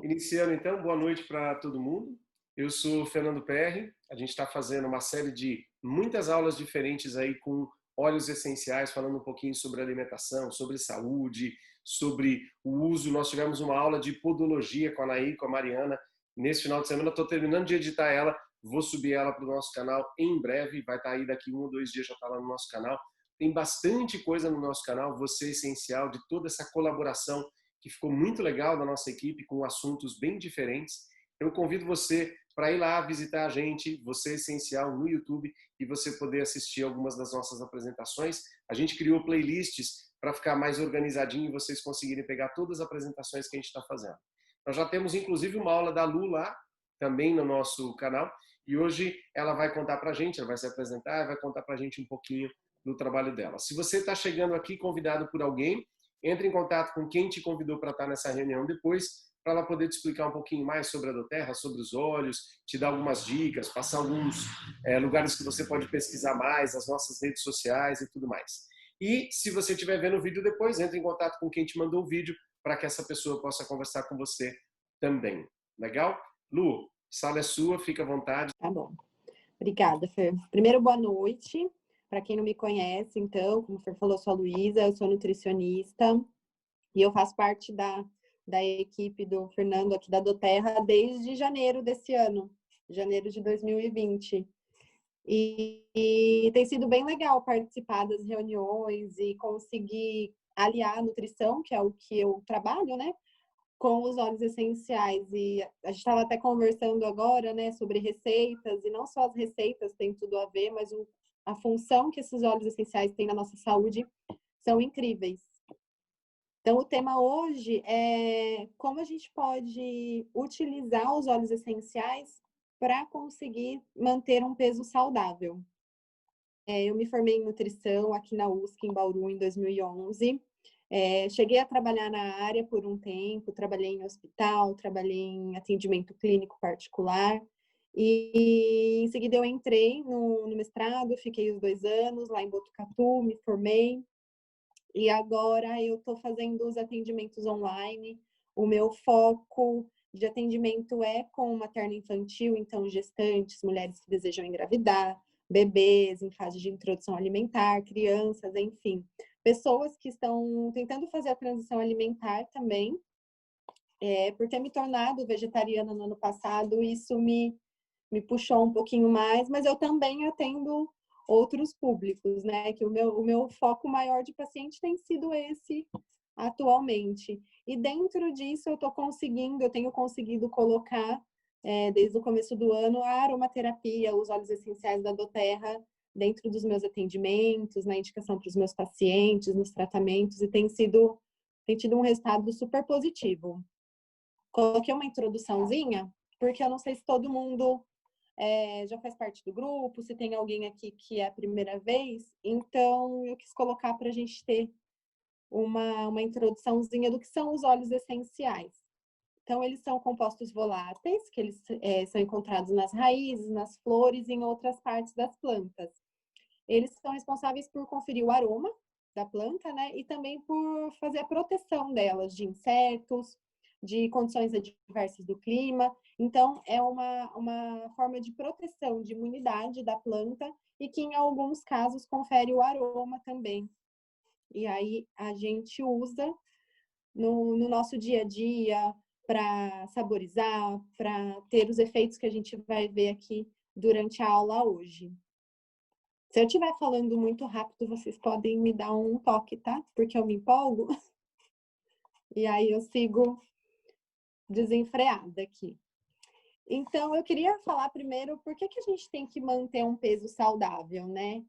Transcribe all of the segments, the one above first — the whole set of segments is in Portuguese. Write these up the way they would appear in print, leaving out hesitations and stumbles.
Iniciando então, boa noite para todo mundo. Eu sou Fernando Perry. A gente está fazendo uma série de muitas aulas diferentes aí com óleos essenciais, falando um pouquinho sobre alimentação, sobre saúde, sobre o uso. Nós tivemos uma aula de podologia com a Nair, com a Mariana. Nesse final de semana, estou terminando de editar ela. Vou subir ela para o nosso canal em breve. Vai estar aí daqui 1 ou 2 dias, já está lá no nosso canal. Tem bastante coisa no nosso canal, Você Essencial, de toda essa colaboração que ficou muito legal da nossa equipe, com assuntos bem diferentes. Eu convido você para ir lá visitar a gente, Você Essencial, no YouTube, e você poder assistir algumas das nossas apresentações. A gente criou playlists para ficar mais organizadinho e vocês conseguirem pegar todas as apresentações que a gente está fazendo. Nós já temos, inclusive, uma aula da Lu lá, também no nosso canal, e hoje ela vai contar para a gente, ela vai se apresentar, vai contar para a gente um pouquinho do trabalho dela. Se você está chegando aqui convidado por alguém, entre em contato com quem te convidou para estar nessa reunião depois, para ela poder te explicar um pouquinho mais sobre a doTERRA, sobre os óleos, te dar algumas dicas, passar alguns lugares que você pode pesquisar mais, as nossas redes sociais e tudo mais. E se você estiver vendo o vídeo depois, entre em contato com quem te mandou o vídeo para que essa pessoa possa conversar com você também. Legal? Lu, a sala é sua, fica à vontade. Tá bom. Obrigada, Fer. Primeiro, boa noite. Para quem não me conhece, então, como o Fer falou, eu sou a Luísa, eu sou nutricionista e eu faço parte da equipe do Fernando aqui da doTERRA desde janeiro desse ano, janeiro de 2020. E tem sido bem legal participar das reuniões e conseguir aliar a nutrição, que é o que eu trabalho, né, com os óleos essenciais. E a gente estava até conversando agora, né, sobre receitas, e não só as receitas têm tudo a ver, mas a função que esses óleos essenciais têm na nossa saúde são incríveis. Então, o tema hoje é como a gente pode utilizar os óleos essenciais para conseguir manter um peso saudável. Eu me formei em nutrição aqui na USP, em Bauru, em 2011. Cheguei a trabalhar na área por um tempo, trabalhei em hospital, trabalhei em atendimento clínico particular. E em seguida eu entrei no mestrado, fiquei os 2 anos lá em Botucatu, me formei. E agora eu estou fazendo os atendimentos online. O meu foco de atendimento é com materno-infantil, então gestantes, mulheres que desejam engravidar, bebês em fase de introdução alimentar, crianças, enfim. Pessoas que estão tentando fazer a transição alimentar também. Por ter me tornado vegetariana no ano passado, isso me puxou um pouquinho mais, mas eu também atendo outros públicos, né? Que o meu foco maior de paciente tem sido esse atualmente. E dentro disso eu tenho conseguido colocar, desde o começo do ano, a aromaterapia, os óleos essenciais da doTERRA dentro dos meus atendimentos, na indicação para os meus pacientes, nos tratamentos, e tem tido um resultado super positivo. Coloquei uma introduçãozinha, porque eu não sei se todo mundo já faz parte do grupo, se tem alguém aqui que é a primeira vez, então eu quis colocar para a gente ter uma introduçãozinha do que são os óleos essenciais. Então, eles são compostos voláteis, que eles são encontrados nas raízes, nas flores e em outras partes das plantas. Eles são responsáveis por conferir o aroma da planta, né? E também por fazer a proteção delas de insetos, de condições adversas do clima. Então, é uma forma de proteção, de imunidade da planta e que, em alguns casos, confere o aroma também. E aí, a gente usa no nosso dia a dia para saborizar, para ter os efeitos que a gente vai ver aqui durante a aula hoje. Se eu estiver falando muito rápido, vocês podem me dar um toque, tá? Porque eu me empolgo. E aí eu sigo desenfreada aqui. Então, eu queria falar primeiro por que a gente tem que manter um peso saudável, né?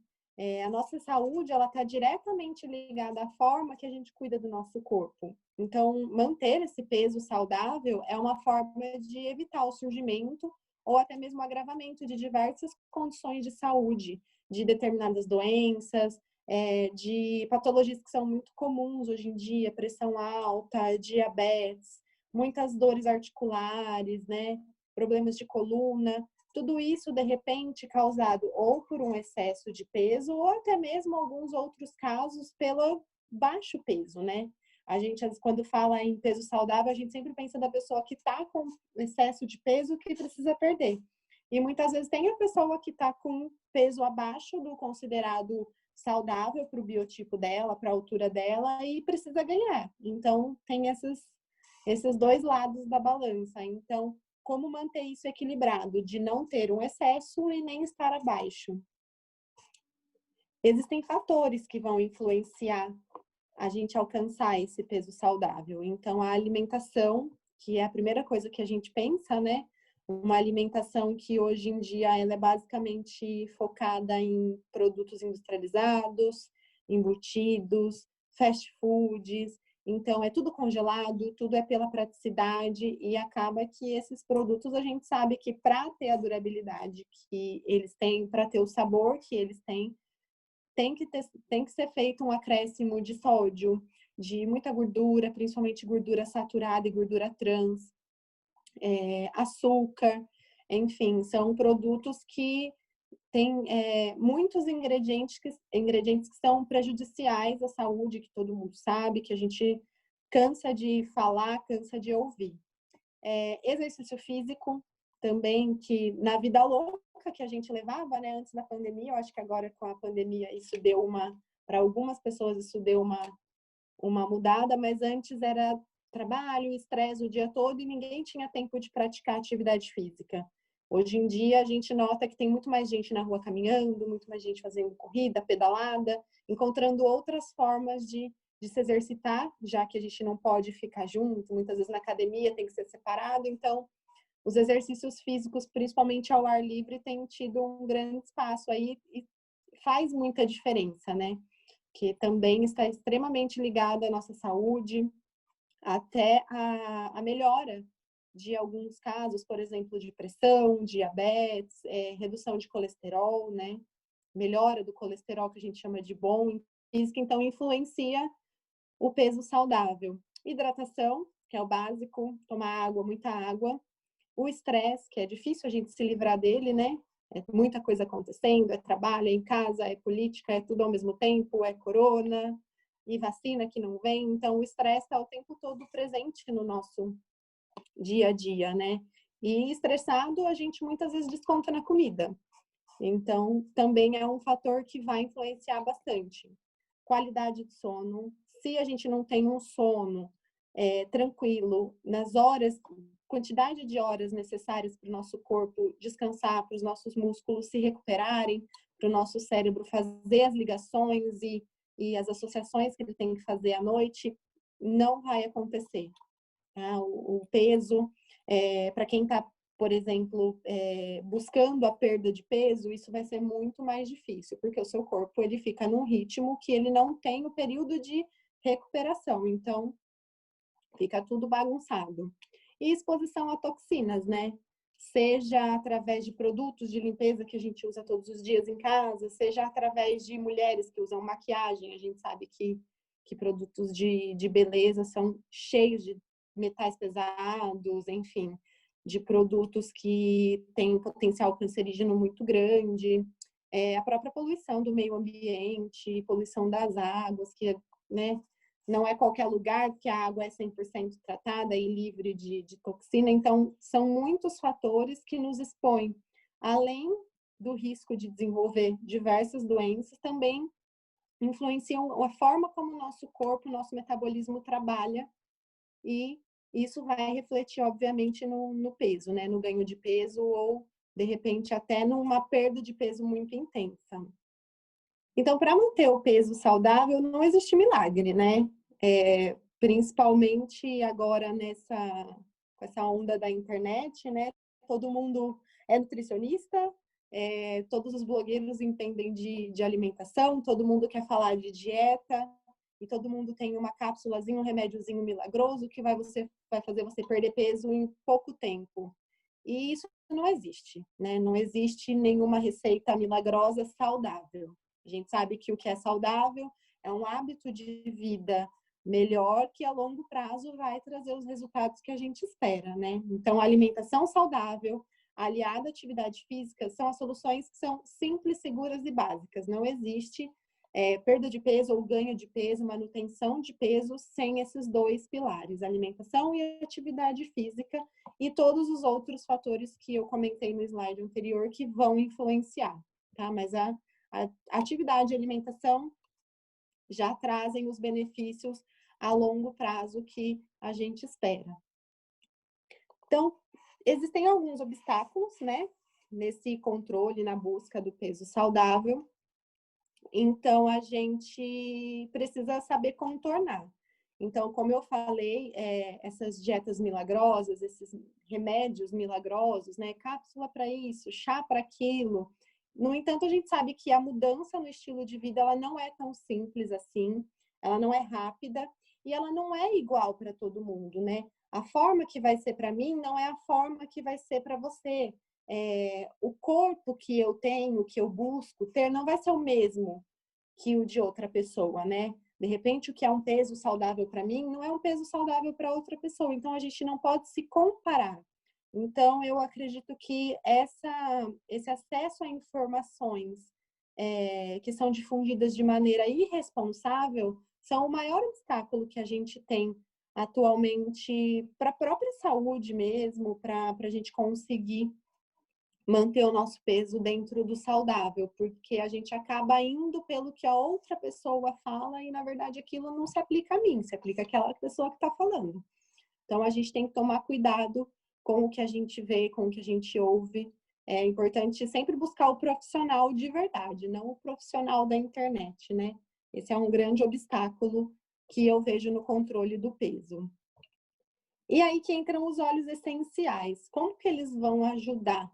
A nossa saúde, ela está diretamente ligada à forma que a gente cuida do nosso corpo. Então, manter esse peso saudável é uma forma de evitar o surgimento ou até mesmo o agravamento de diversas condições de saúde, de determinadas doenças, de patologias que são muito comuns hoje em dia, pressão alta, diabetes, muitas dores articulares, né? Problemas de coluna, tudo isso, de repente, causado ou por um excesso de peso ou até mesmo alguns outros casos pelo baixo peso, né? A gente, quando fala em peso saudável, a gente sempre pensa da pessoa que está com excesso de peso que precisa perder. E muitas vezes tem a pessoa que está com peso abaixo do considerado saudável para o biotipo dela, para a altura dela, e precisa ganhar. Então, tem esses dois lados da balança. Então, como manter isso equilibrado, de não ter um excesso e nem estar abaixo? Existem fatores que vão influenciar a gente alcançar esse peso saudável. Então, a alimentação, que é a primeira coisa que a gente pensa, né? Uma alimentação que hoje em dia ela é basicamente focada em produtos industrializados, embutidos, fast foods. Então, é tudo congelado, tudo é pela praticidade e acaba que esses produtos a gente sabe que para ter a durabilidade que eles têm, para ter o sabor que eles têm, tem que ser feito um acréscimo de sódio, de muita gordura, principalmente gordura saturada e gordura trans, açúcar, enfim, são produtos que têm muitos ingredientes que são prejudiciais à saúde, que todo mundo sabe, que a gente cansa de falar, cansa de ouvir. Exercício físico também, que na vida louca que a gente levava, né, antes da pandemia, eu acho que agora com a pandemia isso deu para algumas pessoas isso deu uma mudada, mas antes era trabalho, estresse o dia todo e ninguém tinha tempo de praticar atividade física. Hoje em dia a gente nota que tem muito mais gente na rua caminhando, muito mais gente fazendo corrida, pedalada, encontrando outras formas de se exercitar, já que a gente não pode ficar junto, muitas vezes na academia tem que ser separado, então os exercícios físicos, principalmente ao ar livre, têm tido um grande espaço aí e faz muita diferença, né? Que também está extremamente ligada à nossa saúde, até a melhora de alguns casos, por exemplo, de pressão, diabetes, redução de colesterol, né? Melhora do colesterol, que a gente chama de bom físico, então influencia o peso saudável. Hidratação, que é o básico, tomar água, muita água. O estresse, que é difícil a gente se livrar dele, né? É muita coisa acontecendo, é trabalho, é em casa, é política, é tudo ao mesmo tempo, é corona e vacina que não vem. Então, o estresse está o tempo todo presente no nosso dia a dia, né? E estressado, a gente muitas vezes desconta na comida. Então, também é um fator que vai influenciar bastante. Qualidade de sono. Se a gente não tem um sono tranquilo, nas horas, quantidade de horas necessárias para o nosso corpo descansar, para os nossos músculos se recuperarem, para o nosso cérebro fazer as ligações e as associações que ele tem que fazer à noite, não vai acontecer. Tá? O peso, para quem está, por exemplo, buscando a perda de peso, isso vai ser muito mais difícil, porque o seu corpo ele fica num ritmo que ele não tem o período de recuperação, então fica tudo bagunçado. E exposição a toxinas, né? Seja através de produtos de limpeza que a gente usa todos os dias em casa, seja através de mulheres que usam maquiagem. A gente sabe que produtos de beleza são cheios de metais pesados, enfim, de produtos que têm um potencial cancerígeno muito grande. A própria poluição do meio ambiente, poluição das águas, que, né, não é qualquer lugar que a água é 100% tratada e livre de toxina. Então, são muitos fatores que nos expõem. Além do risco de desenvolver diversas doenças, também influenciam a forma como o nosso corpo, o nosso metabolismo trabalha. E isso vai refletir, obviamente, no peso, né? No ganho de peso ou, de repente, até numa perda de peso muito intensa. Então, para manter o peso saudável, não existe milagre, né? Principalmente agora com essa onda da internet, né? Todo mundo é nutricionista, todos os blogueiros entendem de alimentação, todo mundo quer falar de dieta, e todo mundo tem uma cápsulazinha, um remédiozinho milagroso que vai fazer você perder peso em pouco tempo. E isso não existe, né? Não existe nenhuma receita milagrosa saudável. A gente sabe que o que é saudável é um hábito de vida melhor que a longo prazo vai trazer os resultados que a gente espera, né? Então, a alimentação saudável, aliada à atividade física, são as soluções que são simples, seguras e básicas. Não existe perda de peso ou ganho de peso, manutenção de peso, sem esses dois pilares, alimentação e atividade física, e todos os outros fatores que eu comentei no slide anterior que vão influenciar, tá? Mas a atividade e alimentação já trazem os benefícios a longo prazo que a gente espera. Então, existem alguns obstáculos, né, nesse controle, na busca do peso saudável. Então, a gente precisa saber contornar. Então, como eu falei, essas dietas milagrosas, esses remédios milagrosos, né, cápsula para isso, chá para aquilo. No entanto, a gente sabe que a mudança no estilo de vida, ela não é tão simples assim, ela não é rápida e ela não é igual para todo mundo, né? A forma que vai ser para mim não é a forma que vai ser para você. O corpo que eu tenho, que eu busco ter, não vai ser o mesmo que o de outra pessoa, né? De repente, o que é um peso saudável para mim não é um peso saudável para outra pessoa. Então, a gente não pode se comparar. Então, eu acredito que esse acesso a informações que são difundidas de maneira irresponsável são o maior obstáculo que a gente tem atualmente para a própria saúde mesmo, para a gente conseguir manter o nosso peso dentro do saudável, porque a gente acaba indo pelo que a outra pessoa fala e, na verdade, aquilo não se aplica a mim, se aplica àquela pessoa que está falando. Então, a gente tem que tomar cuidado com o que a gente vê, com o que a gente ouve. É importante sempre buscar o profissional de verdade, não o profissional da internet, né? Esse é um grande obstáculo que eu vejo no controle do peso. E aí que entram os óleos essenciais. Como que eles vão ajudar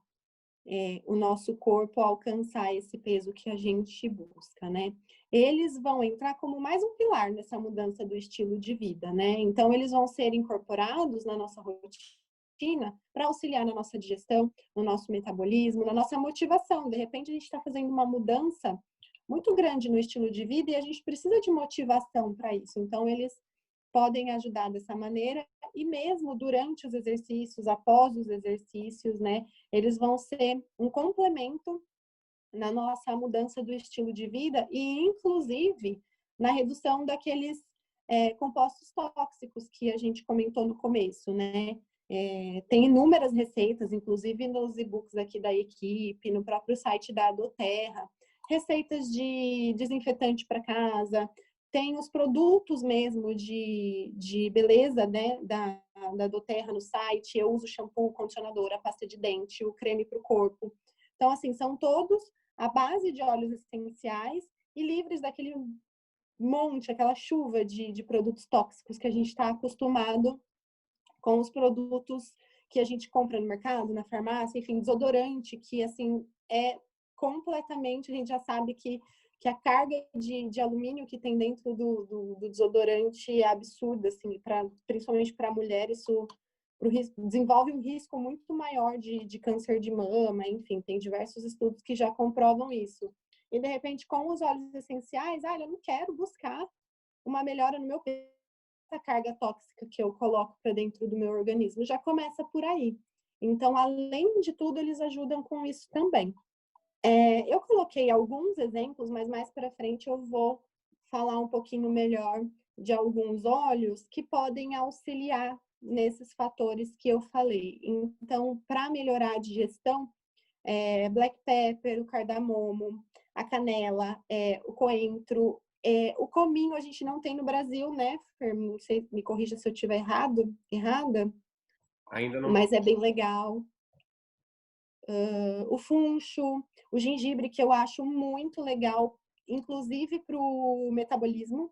o nosso corpo a alcançar esse peso que a gente busca, né? Eles vão entrar como mais um pilar nessa mudança do estilo de vida, né? Então, eles vão ser incorporados na nossa rotina para auxiliar na nossa digestão, no nosso metabolismo, na nossa motivação. De repente, a gente está fazendo uma mudança muito grande no estilo de vida e a gente precisa de motivação para isso. Então, eles podem ajudar dessa maneira e mesmo durante os exercícios, após os exercícios, né, eles vão ser um complemento na nossa mudança do estilo de vida e, inclusive, na redução daqueles compostos tóxicos que a gente comentou no começo, né? Tem inúmeras receitas, inclusive nos e-books aqui da equipe, no próprio site da Doterra, receitas de desinfetante para casa, tem os produtos mesmo de beleza, né, da Doterra no site. Eu uso shampoo, condicionador, a pasta de dente, o creme para o corpo. Então, assim, são todos à base de óleos essenciais e livres daquele monte, aquela chuva de produtos tóxicos que a gente está acostumado com os produtos que a gente compra no mercado, na farmácia, enfim, desodorante, que, assim, completamente, a gente já sabe que a carga de alumínio que tem dentro do desodorante é absurda, assim, principalmente para mulher, isso desenvolve um risco muito maior de câncer de mama, enfim, tem diversos estudos que já comprovam isso. E, de repente, com os óleos essenciais, eu não quero buscar uma melhora no meu peso, a carga tóxica que eu coloco para dentro do meu organismo, já começa por aí. Então, além de tudo, eles ajudam com isso também. Eu coloquei alguns exemplos, mas mais para frente eu vou falar um pouquinho melhor de alguns óleos que podem auxiliar nesses fatores que eu falei. Então, para melhorar a digestão, black pepper, o cardamomo, a canela, o coentro, o cominho a gente não tem no Brasil, né, Fer? Não sei, me corrija se eu estiver errada, Ainda não. mas é bem legal. O funcho, o gengibre, que eu acho muito legal, inclusive para o metabolismo,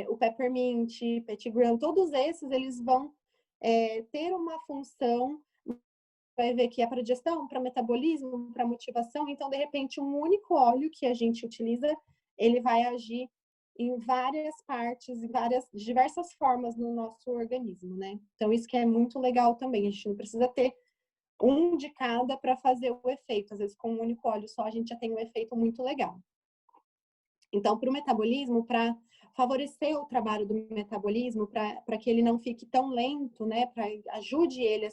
o peppermint, petigram, todos esses eles vão ter uma função, vai ver que é para digestão, para metabolismo, para motivação. Então, de repente, um único óleo que a gente utiliza, ele vai agir em várias partes, em diversas formas no nosso organismo, né? Então, isso que é muito legal também. A gente não precisa ter um de cada para fazer o efeito. Às vezes, com um único óleo só, a gente já tem um efeito muito legal. Então, para o metabolismo, para favorecer o trabalho do metabolismo, para que ele não fique tão lento, né? Para ajude ele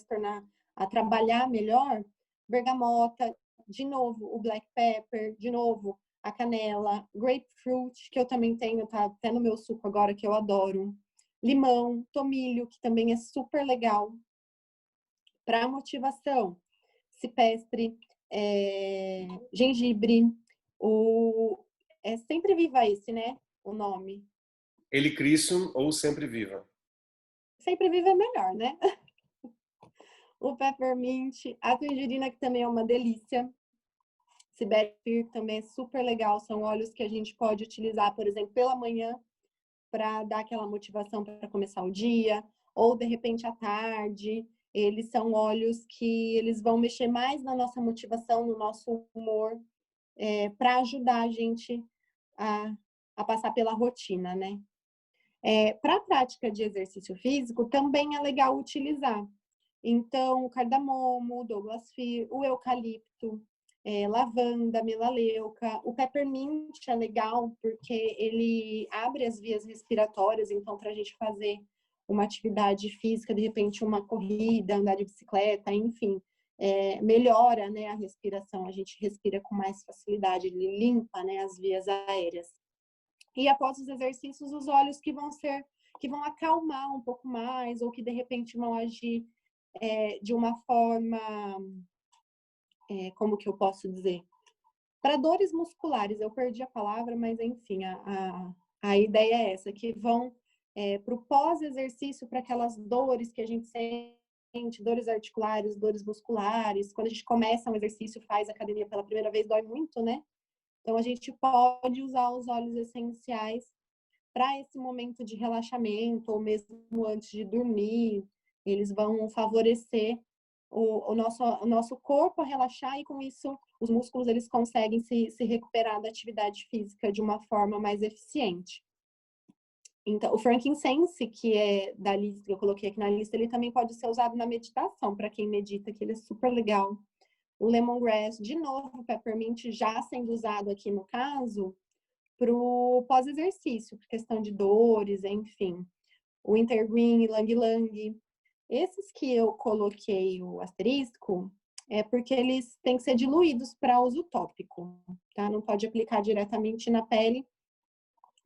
a trabalhar melhor, bergamota, de novo, o black pepper, de novo, a canela, grapefruit, que eu também tenho, tá até no meu suco agora, que eu adoro. Limão, tomilho, que também é super legal. Para motivação, cipestre, gengibre, sempre viva esse, né? O nome. Helichrysum ou sempre viva? Sempre viva é melhor, né? O peppermint, a tangerina, que também é uma delícia. Ciberir também é super legal. São óleos que a gente pode utilizar, por exemplo, pela manhã, para dar aquela motivação para começar o dia, ou de repente à tarde. Eles são óleos que eles vão mexer mais na nossa motivação, no nosso humor, para ajudar a gente a passar pela rotina, né? Para a prática de exercício físico, também é legal utilizar. Então, o cardamomo, Douglas Fir, o eucalipto, lavanda, melaleuca. O peppermint é legal porque ele abre as vias respiratórias, então para a gente fazer uma atividade física, de repente uma corrida, andar de bicicleta, enfim, melhora, né, a respiração, a gente respira com mais facilidade, ele limpa, né, as vias aéreas. E após os exercícios, os óleos que vão acalmar um pouco mais, ou que de repente vão agir de uma forma, como que eu posso dizer? Para dores musculares, eu perdi a palavra, mas enfim, a ideia é essa, que vão para o pós-exercício, para aquelas dores que a gente sente, dores articulares, dores musculares. Quando a gente começa um exercício, faz academia pela primeira vez, dói muito, né? Então, a gente pode usar os óleos essenciais para esse momento de relaxamento, ou mesmo antes de dormir. Eles vão favorecer o nosso corpo a relaxar, e com isso os músculos eles conseguem se recuperar da atividade física de uma forma mais eficiente. Então, o frankincense, que é da lista que eu coloquei aqui na lista, ele também pode ser usado na meditação, para quem medita, que ele é super legal. O lemongrass, de novo, o peppermint já sendo usado aqui no caso, para o pós-exercício, por questão de dores, enfim. O wintergreen, ylang-ylang. Esses que eu coloquei o asterisco, é porque eles têm que ser diluídos para uso tópico, tá? Não pode aplicar diretamente na pele,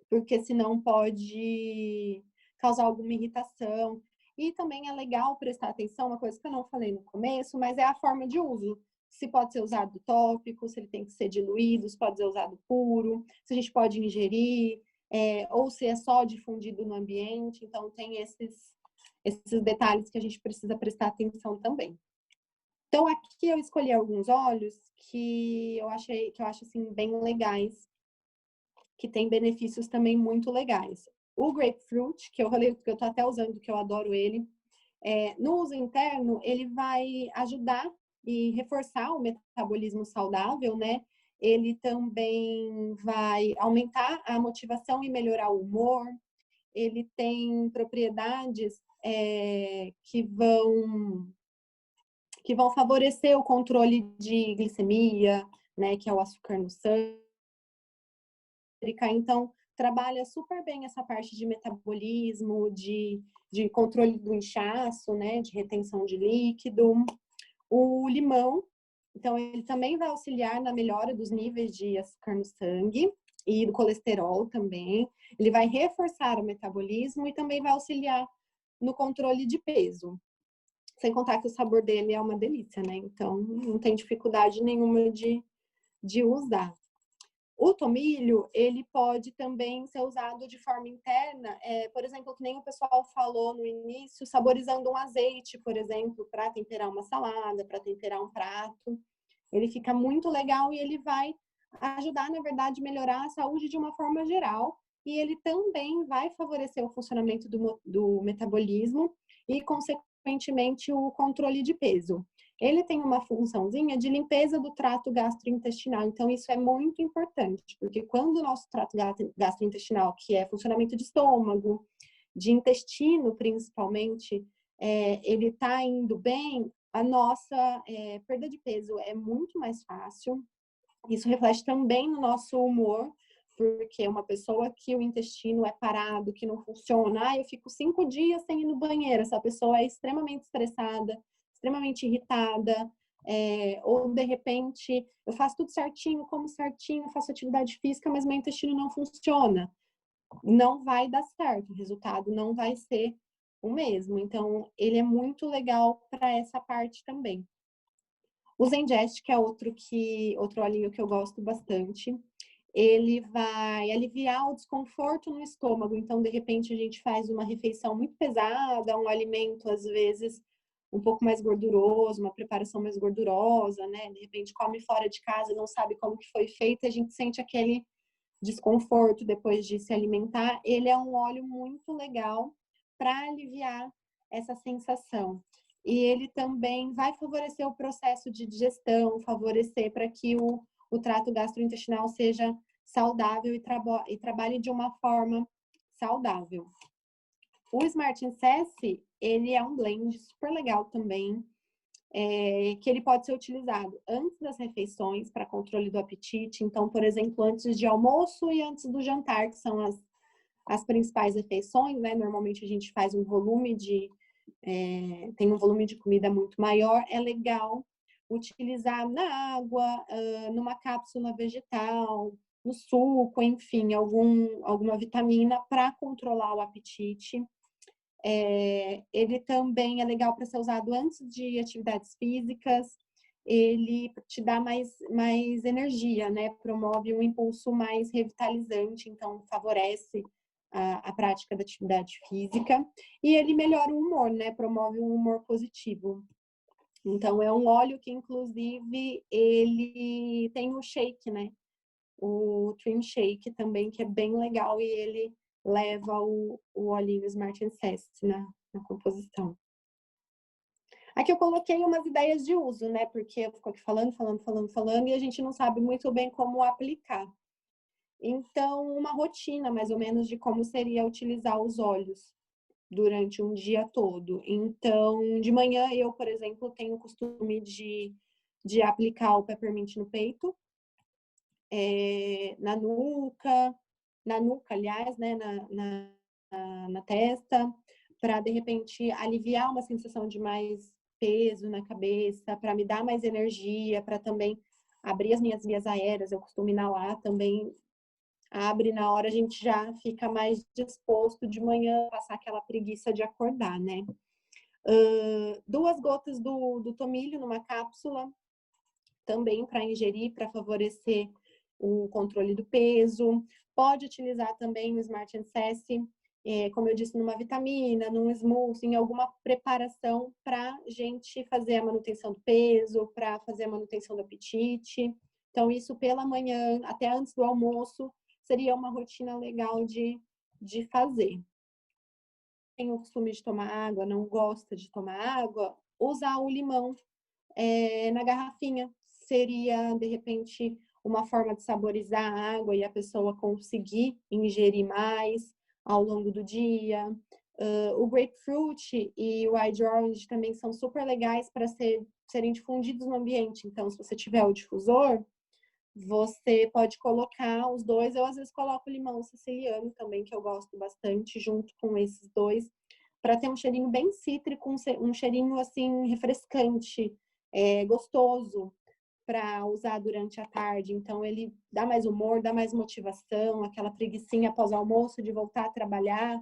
porque senão pode causar alguma irritação. E também é legal prestar atenção, uma coisa que eu não falei no começo, mas é a forma de uso. Se pode ser usado tópico, se ele tem que ser diluído, se pode ser usado puro, se a gente pode ingerir, ou se é só difundido no ambiente. Então, tem esses detalhes que a gente precisa prestar atenção também. Então, aqui eu escolhi alguns óleos que eu acho assim, bem legais, que tem benefícios também muito legais. O grapefruit, que eu falei, que eu estou até usando, que eu adoro ele, no uso interno, ele vai ajudar e reforçar o metabolismo saudável, né? Ele também vai aumentar a motivação e melhorar o humor. Ele tem propriedades que vão favorecer o controle de glicemia, né? Que é o açúcar no sangue. Então, trabalha super bem essa parte de metabolismo, de controle do inchaço, né, de retenção de líquido. O limão, então, ele também vai auxiliar na melhora dos níveis de açúcar no sangue e do colesterol também. Ele vai reforçar o metabolismo e também vai auxiliar no controle de peso. Sem contar que o sabor dele é uma delícia, né? Então, não tem dificuldade nenhuma de usar. O tomilho, ele pode também ser usado de forma interna, por exemplo, que nem o pessoal falou no início, saborizando um azeite, por exemplo, para temperar uma salada, para temperar um prato. Ele fica muito legal e ele vai ajudar, na verdade, a melhorar a saúde de uma forma geral. E ele também vai favorecer o funcionamento do metabolismo e, consequentemente, o controle de peso. Ele tem uma funçãozinha de limpeza do trato gastrointestinal, então isso é muito importante, porque quando o nosso trato gastrointestinal, que é funcionamento de estômago, de intestino principalmente, ele está indo bem, a nossa perda de peso é muito mais fácil. Isso reflete também no nosso humor, porque uma pessoa que o intestino é parado, que não funciona, eu fico 5 dias sem ir no banheiro, essa pessoa é extremamente estressada, extremamente irritada, ou de repente eu faço tudo certinho, como certinho, faço atividade física, mas meu intestino não funciona. Não vai dar certo, o resultado não vai ser o mesmo. Então, ele é muito legal para essa parte também. O Zengest, que é outro olhinho que eu gosto bastante, ele vai aliviar o desconforto no estômago. Então, de repente, a gente faz uma refeição muito pesada, um alimento, às vezes, um pouco mais gorduroso, uma preparação mais gordurosa, né? De repente, come fora de casa, não sabe como que foi feito, a gente sente aquele desconforto depois de se alimentar. Ele é um óleo muito legal para aliviar essa sensação. E ele também vai favorecer o processo de digestão, favorecer para que o trato gastrointestinal seja saudável e trabalhe de uma forma saudável. O Smart Incesse, ele é um blend super legal também, que ele pode ser utilizado antes das refeições para controle do apetite. Então, por exemplo, antes de almoço e antes do jantar, que são as principais refeições, né? Normalmente a gente faz um volume tem um volume de comida muito maior. É legal utilizar na água, numa cápsula vegetal, no suco, enfim, alguma vitamina para controlar o apetite. Ele também é legal para ser usado antes de atividades físicas. Ele te dá mais energia, né? Promove um impulso mais revitalizante, então favorece a prática da atividade física. E ele melhora o humor, né? Promove um humor positivo. Então, é um óleo que, inclusive, ele tem o shake, né? O Trim Shake também, que é bem legal, e ele leva o olhinho Smart Incest na composição. Aqui eu coloquei umas ideias de uso, né? Porque eu fico aqui falando, e a gente não sabe muito bem como aplicar. Então, uma rotina, mais ou menos, de como seria utilizar os óleos durante um dia todo. Então, de manhã eu, por exemplo, tenho o costume de aplicar o peppermint no peito, na nuca, aliás, né, na testa, para, de repente, aliviar uma sensação de mais peso na cabeça, para me dar mais energia, para também abrir as minhas vias aéreas. Eu costumo inalar também, abre na hora, a gente já fica mais disposto de manhã, passar aquela preguiça de acordar, né? 2 gotas do tomilho numa cápsula, também para ingerir, para favorecer o controle do peso. Pode utilizar também o Smart Incesse, como eu disse, numa vitamina, num smoothie, em alguma preparação para gente fazer a manutenção do peso, para fazer a manutenção do apetite. Então, isso pela manhã, até antes do almoço, seria uma rotina legal de fazer. Tem o costume de tomar água, não gosta de tomar água, usar o limão na garrafinha. Seria, de repente, uma forma de saborizar a água e a pessoa conseguir ingerir mais ao longo do dia. O grapefruit e o Wild Orange também são super legais para serem difundidos no ambiente. Então, se você tiver o difusor, você pode colocar os dois. Eu, às vezes, coloco limão siciliano também, que eu gosto bastante, junto com esses dois, para ter um cheirinho bem cítrico, um cheirinho, assim, refrescante, gostoso para usar durante a tarde. Então, ele dá mais humor, dá mais motivação, aquela preguicinha após o almoço de voltar a trabalhar.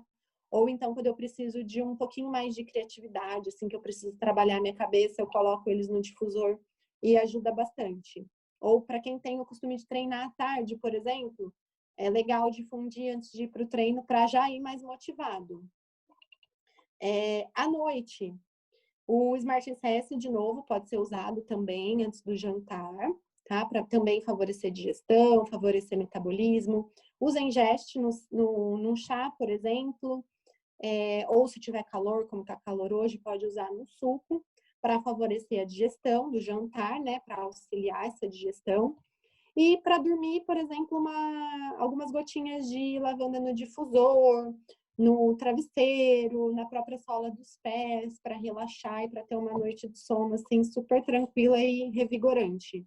Ou então, quando eu preciso de um pouquinho mais de criatividade, assim, que eu preciso trabalhar a minha cabeça, eu coloco eles no difusor e ajuda bastante. Ou para quem tem o costume de treinar à tarde, por exemplo, é legal difundir antes de ir para o treino para já ir mais motivado. À noite, o Smart Incesse, de novo, pode ser usado também antes do jantar, tá? Para também favorecer digestão, favorecer metabolismo. Usa ingeste num chá, por exemplo, ou se tiver calor, como está calor hoje, pode usar no suco para favorecer a digestão do jantar, né? Para auxiliar essa digestão. E para dormir, por exemplo, algumas gotinhas de lavanda no difusor, no travesseiro, na própria sola dos pés, para relaxar e para ter uma noite de sono assim super tranquila e revigorante.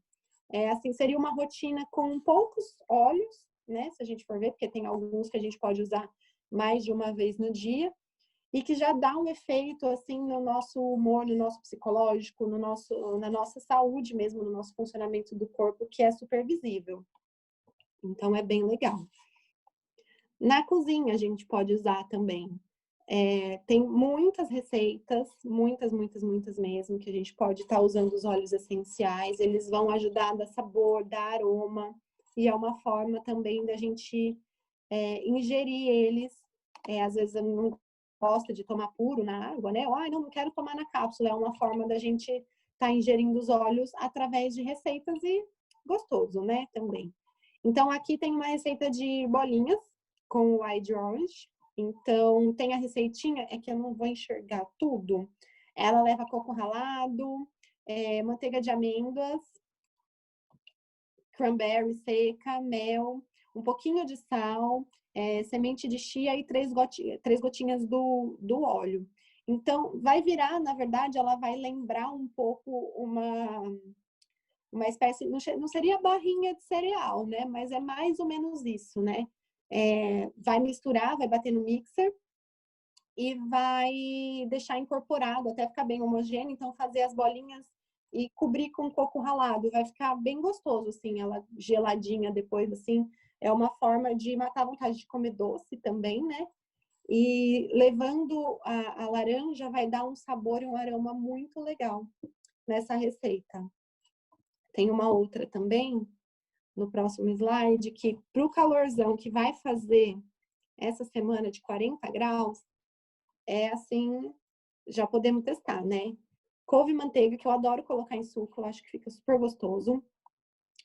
Assim, seria uma rotina com poucos óleos, né? Se a gente for ver, porque tem alguns que a gente pode usar mais de uma vez no dia. e que já dá um efeito, assim, no nosso humor, no nosso psicológico, na nossa saúde mesmo, no nosso funcionamento do corpo, que é super visível. Então, é bem legal. Na cozinha, a gente pode usar também. Tem muitas receitas, muitas mesmo, que a gente pode estar usando os óleos essenciais. Eles vão ajudar a dar sabor, dar aroma, e é uma forma também da gente ingerir eles. Às vezes eu não gosto de tomar puro na água, né? Não quero tomar na cápsula. É uma forma da gente estar ingerindo os óleos através de receitas e gostoso, né? Também. Então, aqui tem uma receita de bolinhas com o Wild Orange. Então, tem a receitinha, é que eu não vou enxergar tudo. Ela leva coco ralado, manteiga de amêndoas, cranberry seca, mel, um pouquinho de sal, semente de chia e 3 gotinhas do óleo. Então, vai virar, na verdade, ela vai lembrar um pouco uma espécie, não seria barrinha de cereal, né? Mas é mais ou menos isso, né? Vai misturar, vai bater no mixer e vai deixar incorporado até ficar bem homogêneo. Então, fazer as bolinhas e cobrir com coco ralado. Vai ficar bem gostoso, assim, ela geladinha depois, assim. É uma forma de matar a vontade de comer doce também, né? E levando a laranja vai dar um sabor e um aroma muito legal nessa receita. Tem uma outra também, no próximo slide, que para o calorzão que vai fazer essa semana de 40 graus, assim, já podemos testar, né? Couve e manteiga, que eu adoro colocar em suco, eu acho que fica super gostoso.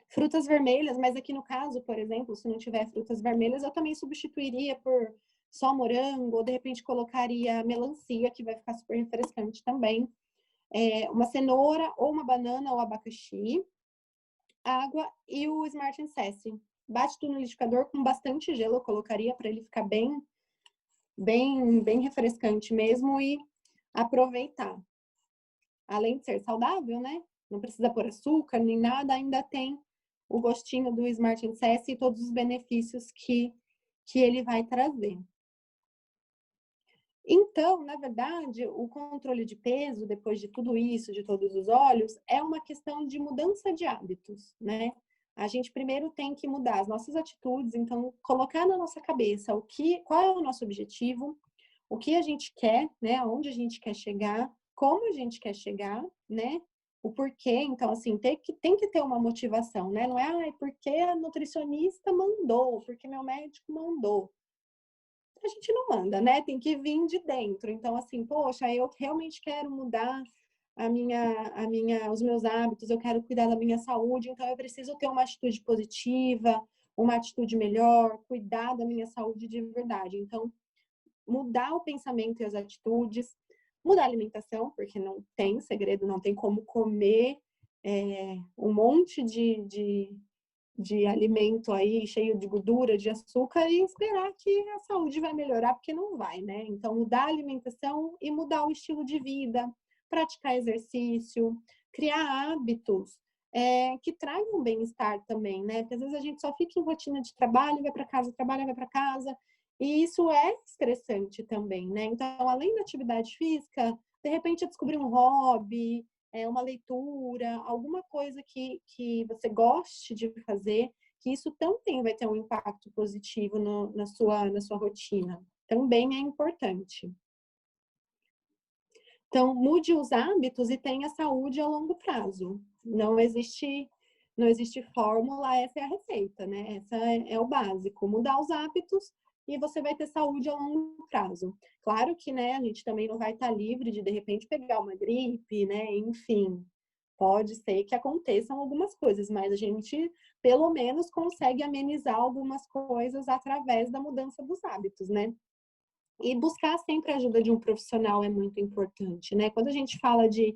Frutas vermelhas, mas aqui no caso, por exemplo, se não tiver frutas vermelhas, eu também substituiria por só morango, ou de repente colocaria melancia, que vai ficar super refrescante também. Uma cenoura, ou uma banana, ou abacaxi. Água e o Smart & Sassy. Bate tudo no liquidificador com bastante gelo, eu colocaria para ele ficar bem refrescante mesmo e aproveitar. Além de ser saudável, né? Não precisa pôr açúcar nem nada, ainda tem o gostinho do Smart & Sassy e todos os benefícios que ele vai trazer. Então, na verdade, o controle de peso, depois de tudo isso, de todos os óleos, é uma questão de mudança de hábitos, né? A gente primeiro tem que mudar as nossas atitudes, então colocar na nossa cabeça qual é o nosso objetivo, o que a gente quer, né? Aonde a gente quer chegar, como a gente quer chegar, né? O porquê, então assim, tem que ter uma motivação, né? Não é porque a nutricionista mandou, porque meu médico mandou. A gente não manda, né? Tem que vir de dentro. Então, assim, poxa, eu realmente quero mudar os meus hábitos, eu quero cuidar da minha saúde, então eu preciso ter uma atitude positiva, uma atitude melhor, cuidar da minha saúde de verdade. Então, mudar o pensamento e as atitudes, mudar a alimentação, porque não tem segredo, não tem como comer um monte de alimento aí cheio de gordura, de açúcar e esperar que a saúde vai melhorar, porque não vai, né? Então, mudar a alimentação e mudar o estilo de vida, praticar exercício, criar hábitos que tragam bem-estar também, né? Porque às vezes a gente só fica em rotina de trabalho, vai para casa, trabalha, vai para casa, e isso é estressante também, né? Então, além da atividade física, de repente descobrir um hobby, uma leitura, alguma coisa que você goste de fazer, que isso também vai ter um impacto positivo na sua rotina. Também é importante. Então, mude os hábitos e tenha saúde a longo prazo. Não existe fórmula, essa é a receita, né? Essa é o básico. Mudar os hábitos e você vai ter saúde a longo prazo. Claro que, né, a gente também não vai estar livre de repente, pegar uma gripe, né? Enfim, pode ser que aconteçam algumas coisas, mas a gente, pelo menos, consegue amenizar algumas coisas através da mudança dos hábitos, né? E buscar sempre a ajuda de um profissional é muito importante, né? Quando a gente fala de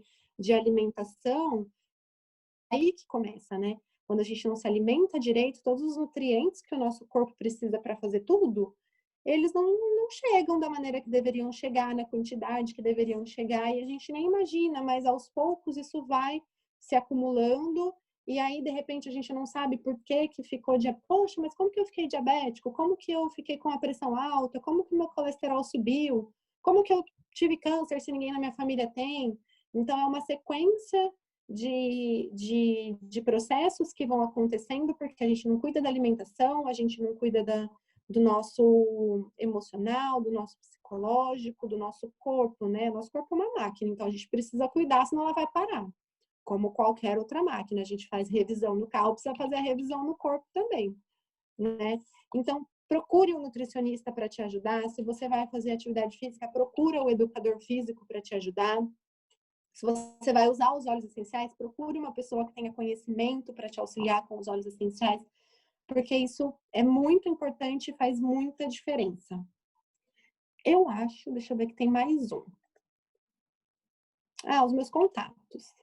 alimentação, é aí que começa, né? Quando a gente não se alimenta direito, todos os nutrientes que o nosso corpo precisa para fazer tudo, eles não chegam da maneira que deveriam chegar, na quantidade que deveriam chegar, e a gente nem imagina, mas aos poucos isso vai se acumulando, e aí, de repente, a gente não sabe por que ficou poxa, mas como que eu fiquei diabético? Como que eu fiquei com a pressão alta? Como que o meu colesterol subiu? como que eu tive câncer se ninguém na minha família tem? Então, é uma sequência de processos que vão acontecendo porque a gente não cuida da alimentação, a gente não cuida do nosso emocional, do nosso psicológico, do nosso corpo, né? Nosso corpo é uma máquina, então a gente precisa cuidar, senão ela vai parar. Como qualquer outra máquina, a gente faz revisão no carro, precisa fazer a revisão no corpo também, né? Então, procure um nutricionista para te ajudar. Se você vai fazer atividade física, procura o educador físico para te ajudar. Se você vai usar os óleos essenciais, procure uma pessoa que tenha conhecimento para te auxiliar com os óleos essenciais, porque isso é muito importante e faz muita diferença. Eu acho, deixa eu ver que tem mais um. Os meus contatos.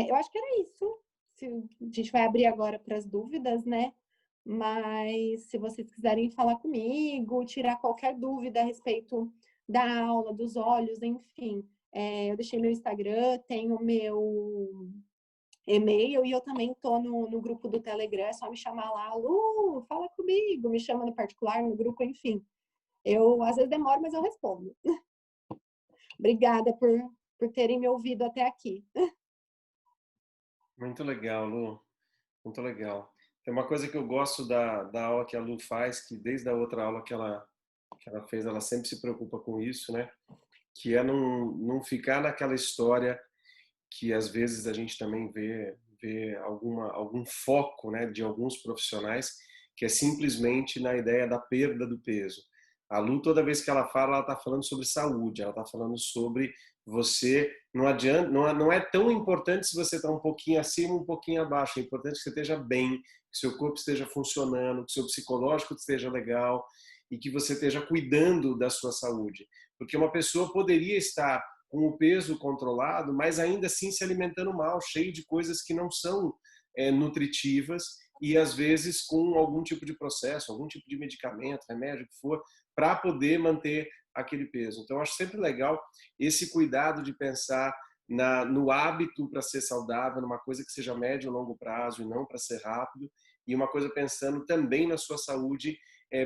Eu acho que era isso. A gente vai abrir agora para as dúvidas, né? Mas se vocês quiserem falar comigo, tirar qualquer dúvida a respeito da aula, dos óleos, enfim, eu deixei meu Instagram, tenho meu e-mail e eu também estou no grupo do Telegram, é só me chamar lá, Lu, fala comigo, me chama no particular, no grupo, enfim. Eu, às vezes, demoro, mas eu respondo. Obrigada por terem me ouvido até aqui. Muito legal, Lu. Muito legal. Tem uma coisa que eu gosto da aula que a Lu faz, que desde a outra aula que ela fez, ela sempre se preocupa com isso, né? Que é não ficar naquela história que às vezes a gente também vê algum foco, né, de alguns profissionais, que é simplesmente na ideia da perda do peso. A Lu, toda vez que ela fala, ela está falando sobre saúde, ela está falando sobre você, não adianta, não é tão importante se você está um pouquinho acima, um pouquinho abaixo, é importante que você esteja bem, que seu corpo esteja funcionando, que seu psicológico esteja legal e que você esteja cuidando da sua saúde. Porque uma pessoa poderia estar com o peso controlado, mas ainda assim se alimentando mal, cheio de coisas que não são nutritivas e às vezes com algum tipo de processo, algum tipo de medicamento, remédio, que for, para poder manter aquele peso. Então, acho sempre legal esse cuidado de pensar no hábito para ser saudável, numa coisa que seja médio e longo prazo e não para ser rápido, e uma coisa pensando também na sua saúde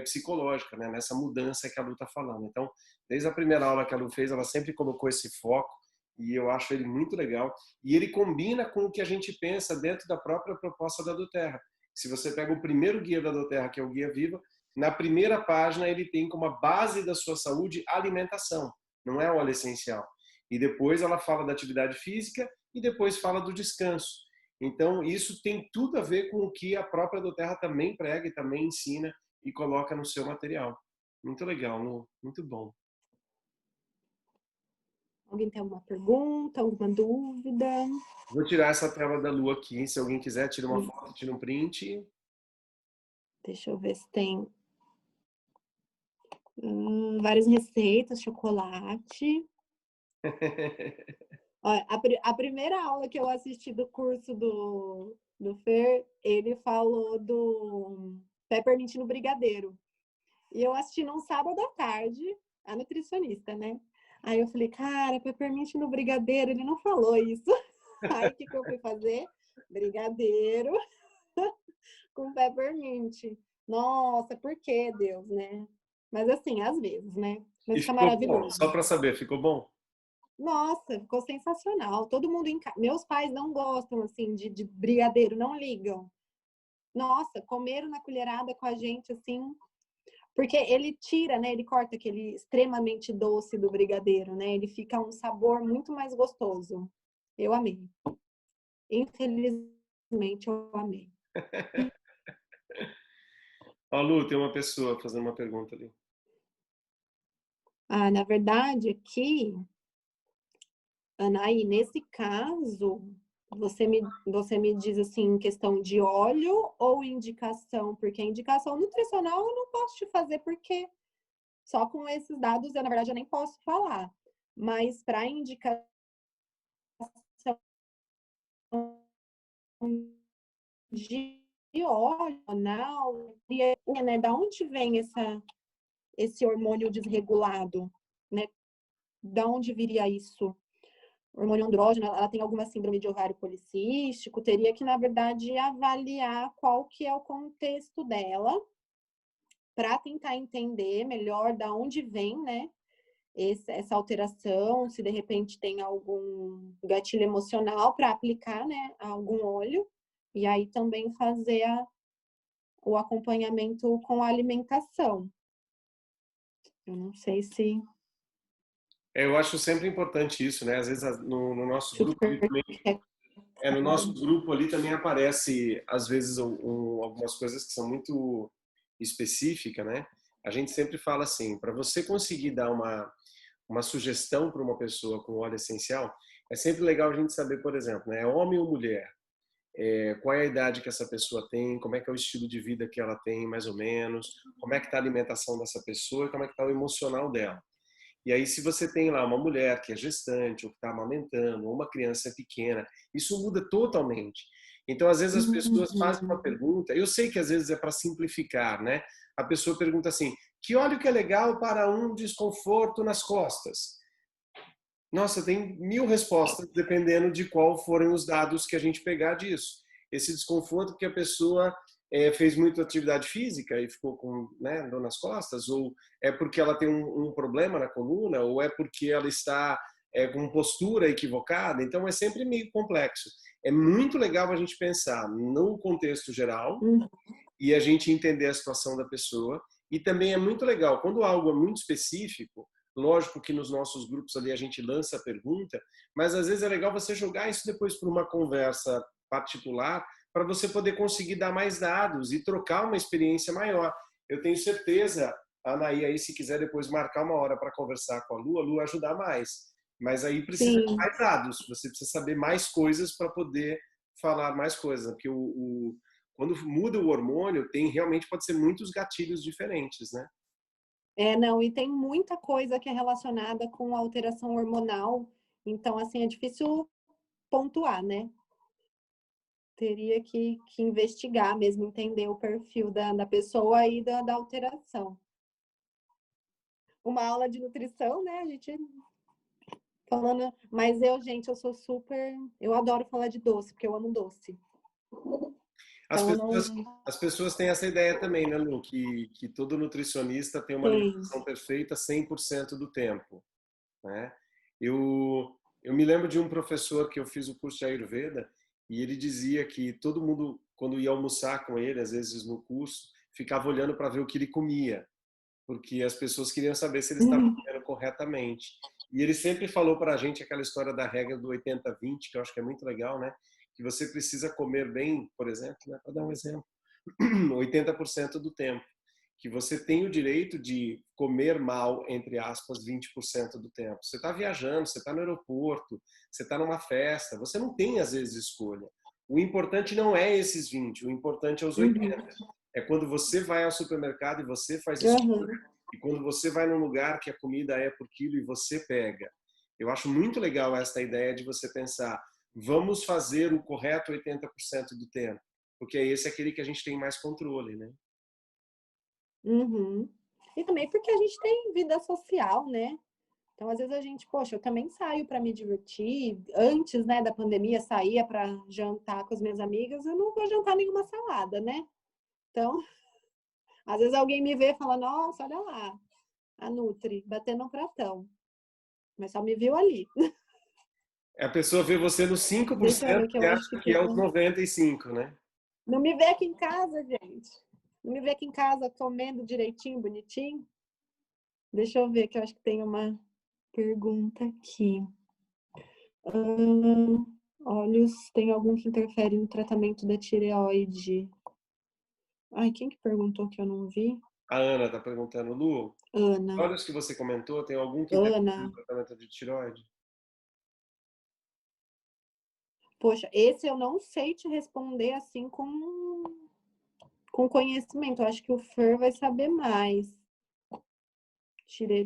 psicológica, né? Nessa mudança que a Lu está falando. Então, desde a primeira aula que a Lu fez, ela sempre colocou esse foco e eu acho ele muito legal. E ele combina com o que a gente pensa dentro da própria proposta da doTERRA. Se você pega o primeiro guia da doTERRA, que é o Guia Viva, na primeira página ele tem como base da sua saúde alimentação, não é óleo essencial. E depois ela fala da atividade física e depois fala do descanso. Então, isso tem tudo a ver com o que a própria doTERRA também prega e também ensina e coloca no seu material. Muito legal, Lu. Muito bom. Alguém tem alguma pergunta, alguma dúvida? Vou tirar essa tela da Lu aqui. Se alguém quiser, tira uma foto, tira um print. Deixa eu ver se tem várias receitas, chocolate. Olha, a primeira aula que eu assisti do curso do Fer, ele falou do peppermint no brigadeiro. E eu assisti num sábado à tarde, a nutricionista, né? Aí eu falei, cara, peppermint no brigadeiro, ele não falou isso. Aí o que eu fui fazer? Brigadeiro com peppermint. Nossa, por que Deus, né? Mas assim, às vezes, né? Mas E fica ficou bom, maravilhoso. só para saber, ficou bom? Nossa, ficou sensacional. Todo mundo em casa. Meus pais não gostam assim de brigadeiro, não ligam. Nossa, comeram na colherada com a gente assim, porque ele tira, né? Ele corta aquele extremamente doce do brigadeiro, né? Ele fica um sabor muito mais gostoso. Eu amei. Infelizmente, eu amei. Ó, Lu, tem uma pessoa fazendo uma pergunta ali. Na verdade, aqui, Anaí, nesse caso, você me diz assim, questão de óleo ou indicação? Porque a indicação nutricional eu não posso te fazer, porque só com esses dados eu, na verdade, eu nem posso falar. Mas para indicação de óleo, né? Da onde vem esse hormônio desregulado, né? Da onde viria isso? O hormônio andrógeno, ela tem alguma síndrome de ovário policístico, teria que, na verdade, avaliar qual que é o contexto dela para tentar entender melhor da onde vem, né? essa alteração, se de repente tem algum gatilho emocional para aplicar, né, algum óleo, e aí também fazer o acompanhamento com a alimentação. Eu não sei se Eu acho sempre importante isso, né? Às vezes no nosso grupo ali super também, no nosso grupo ali também aparece às vezes algumas coisas que são muito específicas, né? A gente sempre fala assim, para você conseguir dar uma sugestão para uma pessoa com óleo essencial, é sempre legal a gente saber, por exemplo, né? É homem ou mulher? Qual é a idade que essa pessoa tem, como é que é o estilo de vida que ela tem, mais ou menos, como é que está a alimentação dessa pessoa e como é que está o emocional dela. E aí, se você tem lá uma mulher que é gestante, ou que está amamentando, ou uma criança pequena, isso muda totalmente. Então, às vezes, as pessoas fazem uma pergunta, eu sei que às vezes é para simplificar, né? A pessoa pergunta assim, que óleo que é legal para um desconforto nas costas? Nossa, tem 1000 respostas, dependendo de qual forem os dados que a gente pegar disso. Esse desconforto que a pessoa fez muita atividade física e ficou com, né, dor nas costas, ou é porque ela tem um problema na coluna, ou é porque ela está com postura equivocada. Então, é sempre meio complexo. É muito legal a gente pensar no contexto geral e a gente entender a situação da pessoa. E também é muito legal, quando algo é muito específico, lógico que nos nossos grupos ali a gente lança a pergunta, mas às vezes é legal você jogar isso depois para uma conversa particular, para você poder conseguir dar mais dados e trocar uma experiência maior. Eu tenho certeza, a Anaí, aí se quiser depois marcar uma hora para conversar com a Lu ajudar mais. Mas aí precisa de sim. mais dados, você precisa saber mais coisas para poder falar mais coisas, porque quando muda o hormônio, realmente pode ser muitos gatilhos diferentes, né? Não, e tem muita coisa que é relacionada com alteração hormonal, então, assim, é difícil pontuar, né? Teria que investigar mesmo, entender o perfil da pessoa e da alteração. Uma aula de nutrição, né? A gente falando, mas gente, eu sou super, eu adoro falar de doce, porque eu amo doce. As Então, pessoas, não as pessoas têm essa ideia também, né, Lu? Que todo nutricionista tem uma tem. alimentação perfeita 100% do tempo, né? Eu me lembro de um professor que eu fiz o curso de Ayurveda e ele dizia que todo mundo, quando ia almoçar com ele, às vezes no curso, ficava olhando para ver o que ele comia, porque as pessoas queriam saber se ele estava comendo corretamente. E ele sempre falou para a gente aquela história da regra do 80-20, que eu acho que é muito legal, né? Que você precisa comer bem, por exemplo, né? Para dar um exemplo, 80% do tempo. Que você tem o direito de comer mal, entre aspas, 20% do tempo. Você está viajando, você está no aeroporto, você está numa festa, você não tem, às vezes, escolha. O importante não é esses 20, o importante é os 80. É quando você vai ao supermercado e você faz escolha, Uhum. e quando você vai num lugar que a comida é por quilo e você pega. Eu acho muito legal esta ideia de você pensar, vamos fazer o correto 80% do tempo, porque esse é aquele que a gente tem mais controle, né? Uhum. E também porque a gente tem vida social, né? Então, às vezes a gente, poxa, eu também saio para me divertir. Antes, né, da pandemia, saía para jantar com as minhas amigas, eu não vou jantar nenhuma salada, né? Então, às vezes alguém me vê e fala, nossa, olha lá, a Nutri, batendo um pratão. Mas só me viu ali. A pessoa vê você nos Deixa eu 5% ver que e eu acha acho que que tem. é os 95%, né? Não me vê aqui em casa, gente. Não me vê aqui em casa comendo direitinho, bonitinho. Deixa eu ver que eu acho que tem uma pergunta aqui. Olhos, tem algum que interfere no tratamento da tireoide? Ai, quem que perguntou que eu não vi? A Ana está perguntando, Lu, Ana. olha os que você comentou, tem algum que interfere no Ana. tratamento de tireoide? Poxa, esse eu não sei te responder assim com conhecimento. Eu acho que o Fer vai saber mais.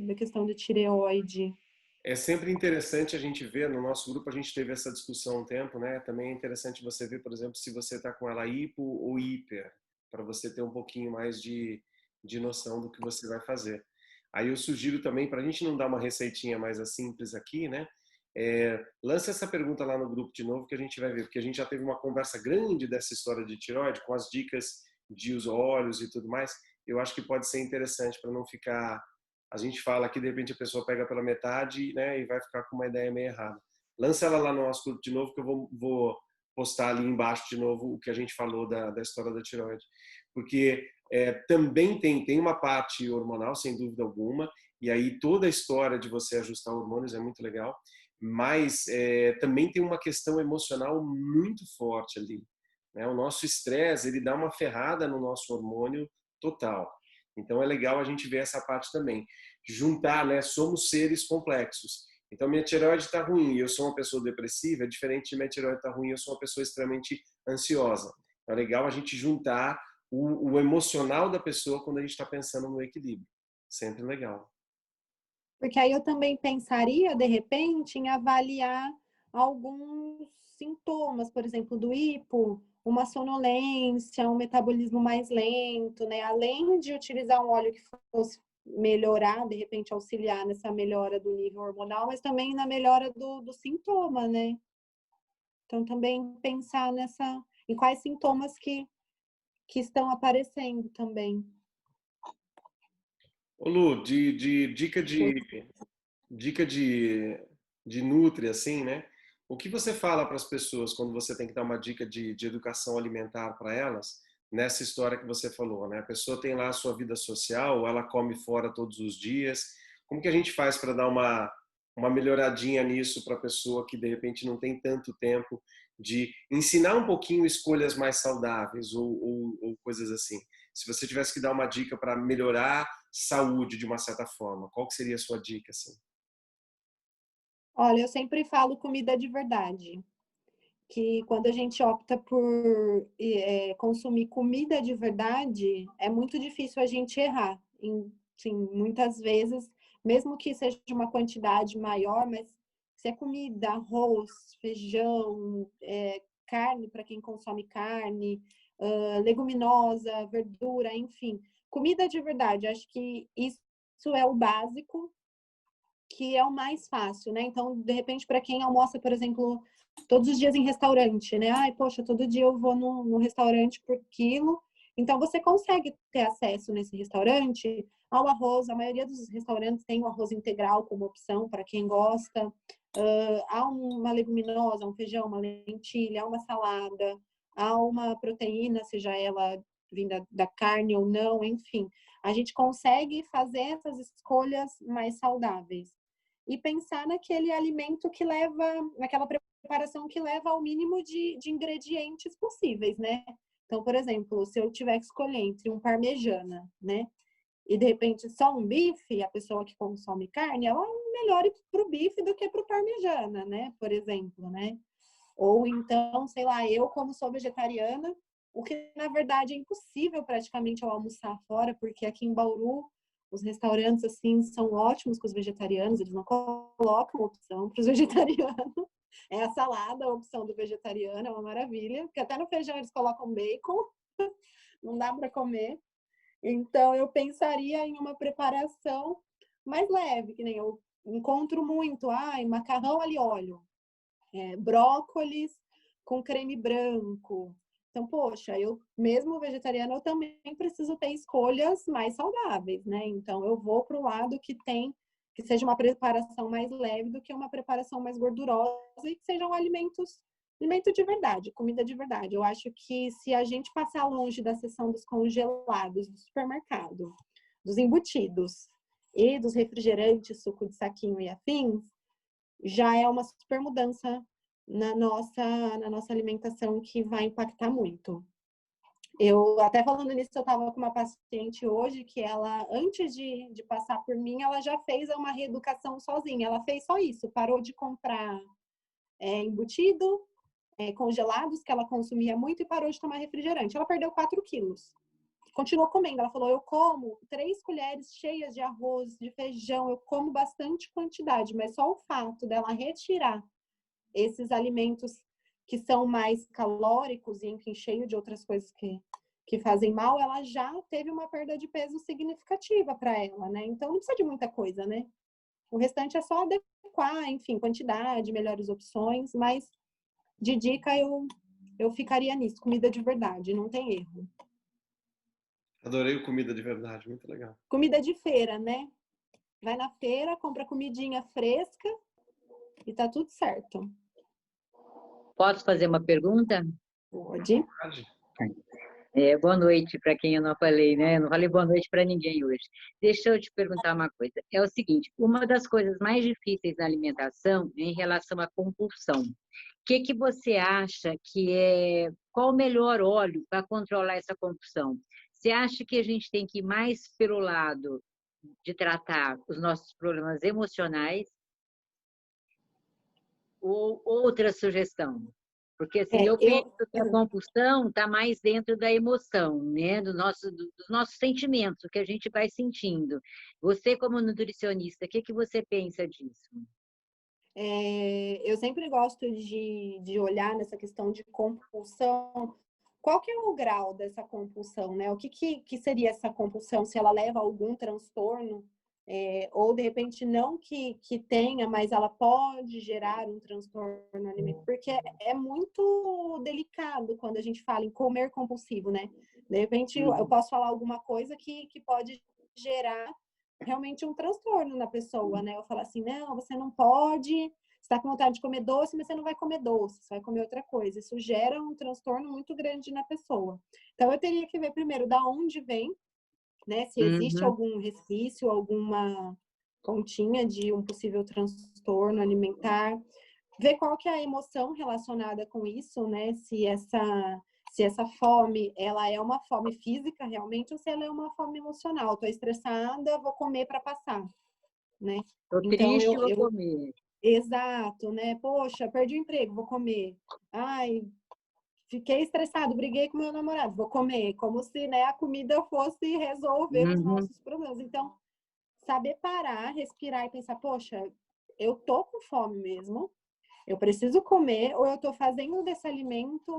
Da questão de tireoide. É sempre interessante a gente ver, no nosso grupo a gente teve essa discussão um tempo, né? Também é interessante você ver, por exemplo, se você está com ela hipo ou hiper, para você ter um pouquinho mais de noção do que você vai fazer. Aí eu sugiro também, para a gente não dar uma receitinha mais simples aqui, né? Lance essa pergunta lá no grupo de novo que a gente vai ver, porque a gente já teve uma conversa grande dessa história de tireoide, com as dicas de os óleos e tudo mais. Eu acho que pode ser interessante para não ficar a gente fala que de repente a pessoa pega pela metade, né, e vai ficar com uma ideia meio errada. Lança ela lá no nosso grupo de novo, que eu vou postar ali embaixo de novo o que a gente falou da história da tireoide. Porque também tem uma parte hormonal, sem dúvida alguma, e aí toda a história de você ajustar hormônios é muito legal, mas também tem uma questão emocional muito forte ali, né? O nosso estresse, ele dá uma ferrada no nosso hormônio total. Então é legal a gente ver essa parte também. Juntar, né? Somos seres complexos. Então minha tireoide está ruim e eu sou uma pessoa depressiva, é diferente de minha tireoide estar ruim e eu sou uma pessoa extremamente ansiosa. Então é legal a gente juntar o emocional da pessoa quando a gente está pensando no equilíbrio. Sempre legal. Porque aí eu também pensaria, de repente, em avaliar alguns sintomas, por exemplo, do hipo, uma sonolência, um metabolismo mais lento, né? Além de utilizar um óleo que fosse melhorar, de repente auxiliar nessa melhora do nível hormonal, mas também na melhora do sintoma, né? Então também pensar em quais sintomas que estão aparecendo também. Ô Lu, dica de nutri, assim, né? O que você fala para as pessoas quando você tem que dar uma dica de educação alimentar para elas, nessa história que você falou, né? A pessoa tem lá a sua vida social, ela come fora todos os dias. Como que a gente faz para dar uma melhoradinha nisso para a pessoa que de repente não tem tanto tempo de ensinar um pouquinho escolhas mais saudáveis ou coisas assim? Se você tivesse que dar uma dica para melhorar saúde de uma certa forma, qual que seria a sua dica, assim? Olha, eu sempre falo comida de verdade. Que quando a gente opta por consumir comida de verdade, é muito difícil a gente errar. Sim, muitas vezes, mesmo que seja de uma quantidade maior, mas se é comida, arroz, feijão, carne para quem consome carne, leguminosa, verdura, enfim. Comida de verdade, acho que isso é o básico, que é o mais fácil, né? Então, de repente, para quem almoça, por exemplo, todos os dias em restaurante, né? Ai, poxa, todo dia eu vou no restaurante por quilo. Então, você consegue ter acesso nesse restaurante ao arroz. A maioria dos restaurantes tem o arroz integral como opção para quem gosta. Há uma leguminosa, um feijão, uma lentilha, uma salada, há uma proteína, seja ela vinda da carne ou não, enfim. A gente consegue fazer essas escolhas mais saudáveis e pensar naquele alimento que leva, naquela preparação que leva ao mínimo de ingredientes possíveis, né? Então, por exemplo, se eu tiver que escolher entre um parmegiana, né? E de repente só um bife, a pessoa que consome carne, ela melhora para o bife do que para o parmegiana, né? Por exemplo, né? Ou então, sei lá, eu como sou vegetariana, o que na verdade é impossível praticamente eu almoçar fora, porque aqui em Bauru os restaurantes assim são ótimos com os vegetarianos, eles não colocam opção para os vegetarianos. É a salada, a opção do vegetariano, é uma maravilha, porque até no feijão eles colocam bacon, não dá para comer. Então eu pensaria em uma preparação mais leve, que nem eu encontro muito, macarrão alho e óleo, brócolis com creme branco. Então, poxa, eu mesmo vegetariana, eu também preciso ter escolhas mais saudáveis, né? Então, eu vou para o lado que seja uma preparação mais leve do que uma preparação mais gordurosa e que sejam alimento de verdade, comida de verdade. Eu acho que se a gente passar longe da seção dos congelados do supermercado, dos embutidos e dos refrigerantes, suco de saquinho e afins, já é uma super mudança na nossa alimentação que vai impactar muito. Eu, até falando nisso, eu estava com uma paciente hoje que ela, antes de passar por mim, ela já fez uma reeducação sozinha. Ela fez só isso, parou de comprar embutido, congelados, que ela consumia muito, e parou de tomar refrigerante. Ela perdeu 4 quilos. Continuou comendo. Ela falou, eu como 3 colheres cheias de arroz, de feijão, eu como bastante quantidade, mas só o fato dela retirar esses alimentos que são mais calóricos e, enfim, cheio de outras coisas que fazem mal, ela já teve uma perda de peso significativa para ela, né? Então, não precisa de muita coisa, né? O restante é só adequar, enfim, quantidade, melhores opções, mas de dica eu ficaria nisso, comida de verdade, não tem erro. Adorei o comida de verdade, muito legal. Comida de feira, né? vai na feira, compra comidinha fresca e tá tudo certo. Posso fazer uma pergunta? Pode. Boa noite para quem eu não falei, né? Eu não falei boa noite para ninguém hoje. Deixa eu te perguntar uma coisa. É o seguinte, uma das coisas mais difíceis na alimentação é em relação à compulsão. O que você acha qual o melhor óleo para controlar essa compulsão? Você acha que a gente tem que ir mais pelo lado de tratar os nossos problemas emocionais ou outra sugestão? Porque assim, eu penso que a compulsão está mais dentro da emoção, né? Dos nossos sentimentos, o que a gente vai sentindo. Você, como nutricionista, o que você pensa disso? Eu sempre gosto de olhar nessa questão de compulsão. Qual que é o grau dessa compulsão, né? O que seria essa compulsão? Se ela leva a algum transtorno, ou de repente não que tenha, mas ela pode gerar um transtorno alimentar, porque é muito delicado quando a gente fala em comer compulsivo, né? De repente eu posso falar alguma coisa que pode gerar realmente um transtorno na pessoa, né? Eu falar assim, não, você não pode, você tá com vontade de comer doce, mas você não vai comer doce, você vai comer outra coisa. Isso gera um transtorno muito grande na pessoa. Então, eu teria que ver primeiro da onde vem, né? Se existe algum resquício, alguma pontinha de um possível transtorno alimentar. Ver qual que é a emoção relacionada com isso, né? Se essa fome, ela é uma fome física realmente ou se ela é uma fome emocional. Tô estressada, vou comer para passar, né? Tô então, triste, vou comer. Exato, né? Poxa, perdi o emprego, vou comer. Ai, fiquei estressado, briguei com meu namorado, vou comer. Como se, né, a comida fosse resolver os nossos problemas. Então, saber parar, respirar e pensar, poxa, eu tô com fome mesmo, eu preciso comer ou eu tô fazendo desse alimento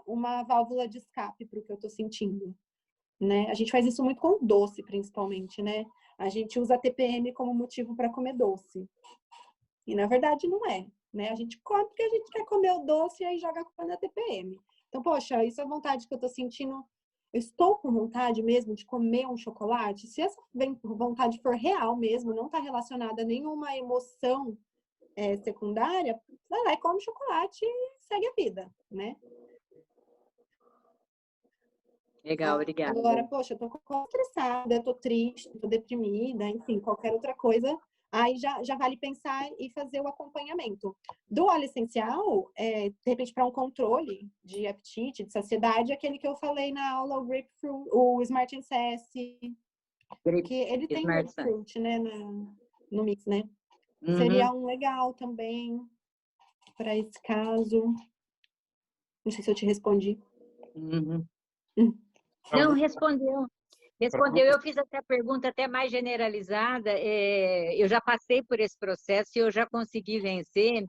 uma válvula de escape para o que eu tô sentindo, né? A gente faz isso muito com doce, principalmente, né? A gente usa a TPM como motivo para comer doce. E na verdade não é, né? A gente come porque a gente quer comer o doce e aí joga a culpa na TPM. Então, poxa, isso é a vontade que eu tô sentindo. Eu estou com vontade mesmo de comer um chocolate. Se essa vontade for real mesmo, não está relacionada a nenhuma emoção secundária, vai lá e come chocolate e segue a vida, né? Legal, obrigada. Agora, poxa, eu tô estressada, eu tô triste, tô deprimida, enfim, qualquer outra coisa, aí já vale pensar e fazer o acompanhamento. Do óleo essencial, de repente, para um controle de apetite, de saciedade, aquele que eu falei na aula, o grapefruit, o Smart NCS, que ele tem grapefruit, né, no mix, né? Seria um legal também para esse caso. Não sei se eu te respondi. Não, respondeu. Respondeu, eu fiz até a pergunta até mais generalizada. Eu já passei por esse processo e eu já consegui vencer.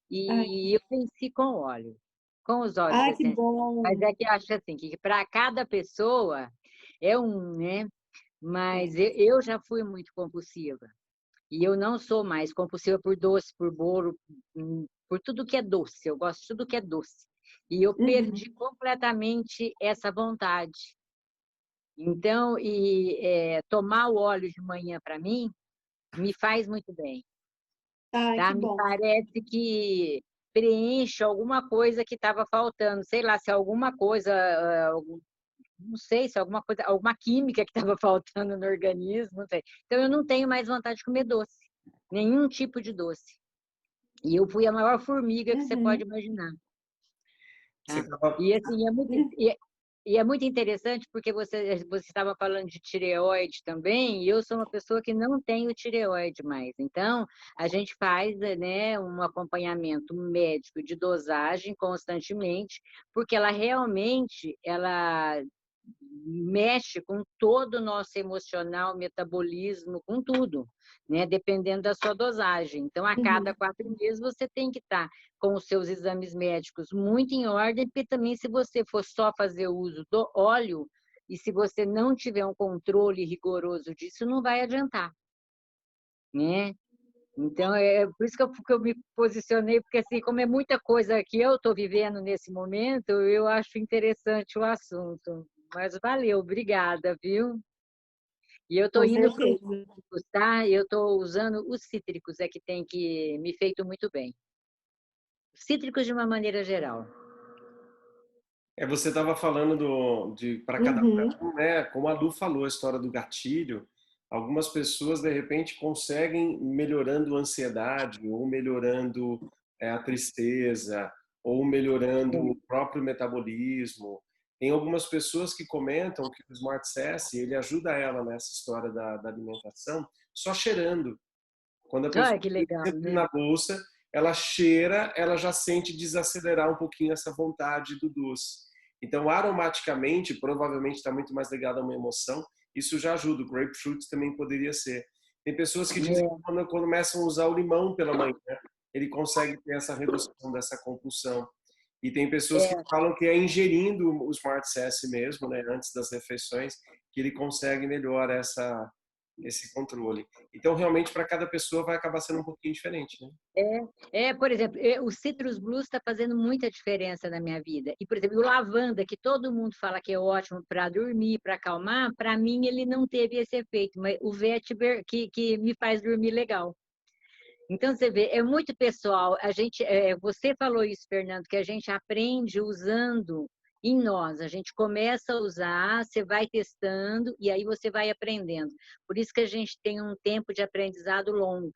E eu venci com óleo, com os óleos essenciais. Que bom. Mas é que eu acho assim, que para cada pessoa é né? Mas eu já fui muito compulsiva. E eu não sou mais compulsiva por doce, por bolo, por tudo que é doce. Eu gosto de tudo que é doce. E eu perdi completamente essa vontade. Então, tomar o óleo de manhã para mim me faz muito bem. Tá? Me parece que preenche alguma coisa que estava faltando. Sei lá, se alguma coisa, não sei, se alguma coisa, alguma química que estava faltando no organismo, não sei. Então, eu não tenho mais vontade de comer doce, nenhum tipo de doce. E eu fui a maior formiga que você pode imaginar. Tá? E assim, é muito interessante porque você estava falando de tireoide também, e eu sou uma pessoa que não tenho tireoide mais. Então, a gente faz, né, um acompanhamento médico de dosagem constantemente, porque ela mexe com todo o nosso emocional, metabolismo, com tudo, né? Dependendo da sua dosagem. Então, a cada 4 meses, você tem que estar com os seus exames médicos muito em ordem, porque também, se você for só fazer uso do óleo, e se você não tiver um controle rigoroso disso, não vai adiantar, né? Então, é por isso que eu me posicionei, porque assim, como é muita coisa que eu estou vivendo nesse momento, eu acho interessante o assunto. Mas valeu, obrigada, viu? E eu estou Com indo para os certeza. cítricos, tá? Eu estou usando os cítricos, é que tem que me feito muito bem. Cítricos de uma maneira geral. Você estava falando de para cada Uhum. um, né? Como a Lu falou, a história do gatilho. Algumas pessoas de repente conseguem melhorando a ansiedade ou melhorando a tristeza ou melhorando o próprio metabolismo. Tem algumas pessoas que comentam que o Smart Sass ele ajuda ela nessa história da alimentação só cheirando. Quando a pessoa Ai, que tem legal, sempre né? na bolsa, ela cheira, ela já sente desacelerar um pouquinho essa vontade do doce. Então, aromaticamente, provavelmente está muito mais ligado a uma emoção. Isso já ajuda. O grapefruit também poderia ser. Tem pessoas que dizem que É, quando começam a usar o limão pela manhã, ele consegue ter essa redução dessa compulsão. E tem pessoas que é, falam que é ingerindo o Smart Sass mesmo, né, antes das refeições, que ele consegue melhor esse controle. Então, realmente, para cada pessoa vai acabar sendo um pouquinho diferente, né? por exemplo, o Citrus Blues está fazendo muita diferença na minha vida. E, por exemplo, o lavanda, que todo mundo fala que é ótimo para dormir, para acalmar, para mim ele não teve esse efeito, mas o vetiver que me faz dormir legal. Então, você vê, é muito pessoal. Você falou isso, Fernando, que a gente aprende usando em nós. A gente começa a usar, você vai testando e aí você vai aprendendo. Por isso que a gente tem um tempo de aprendizado longo,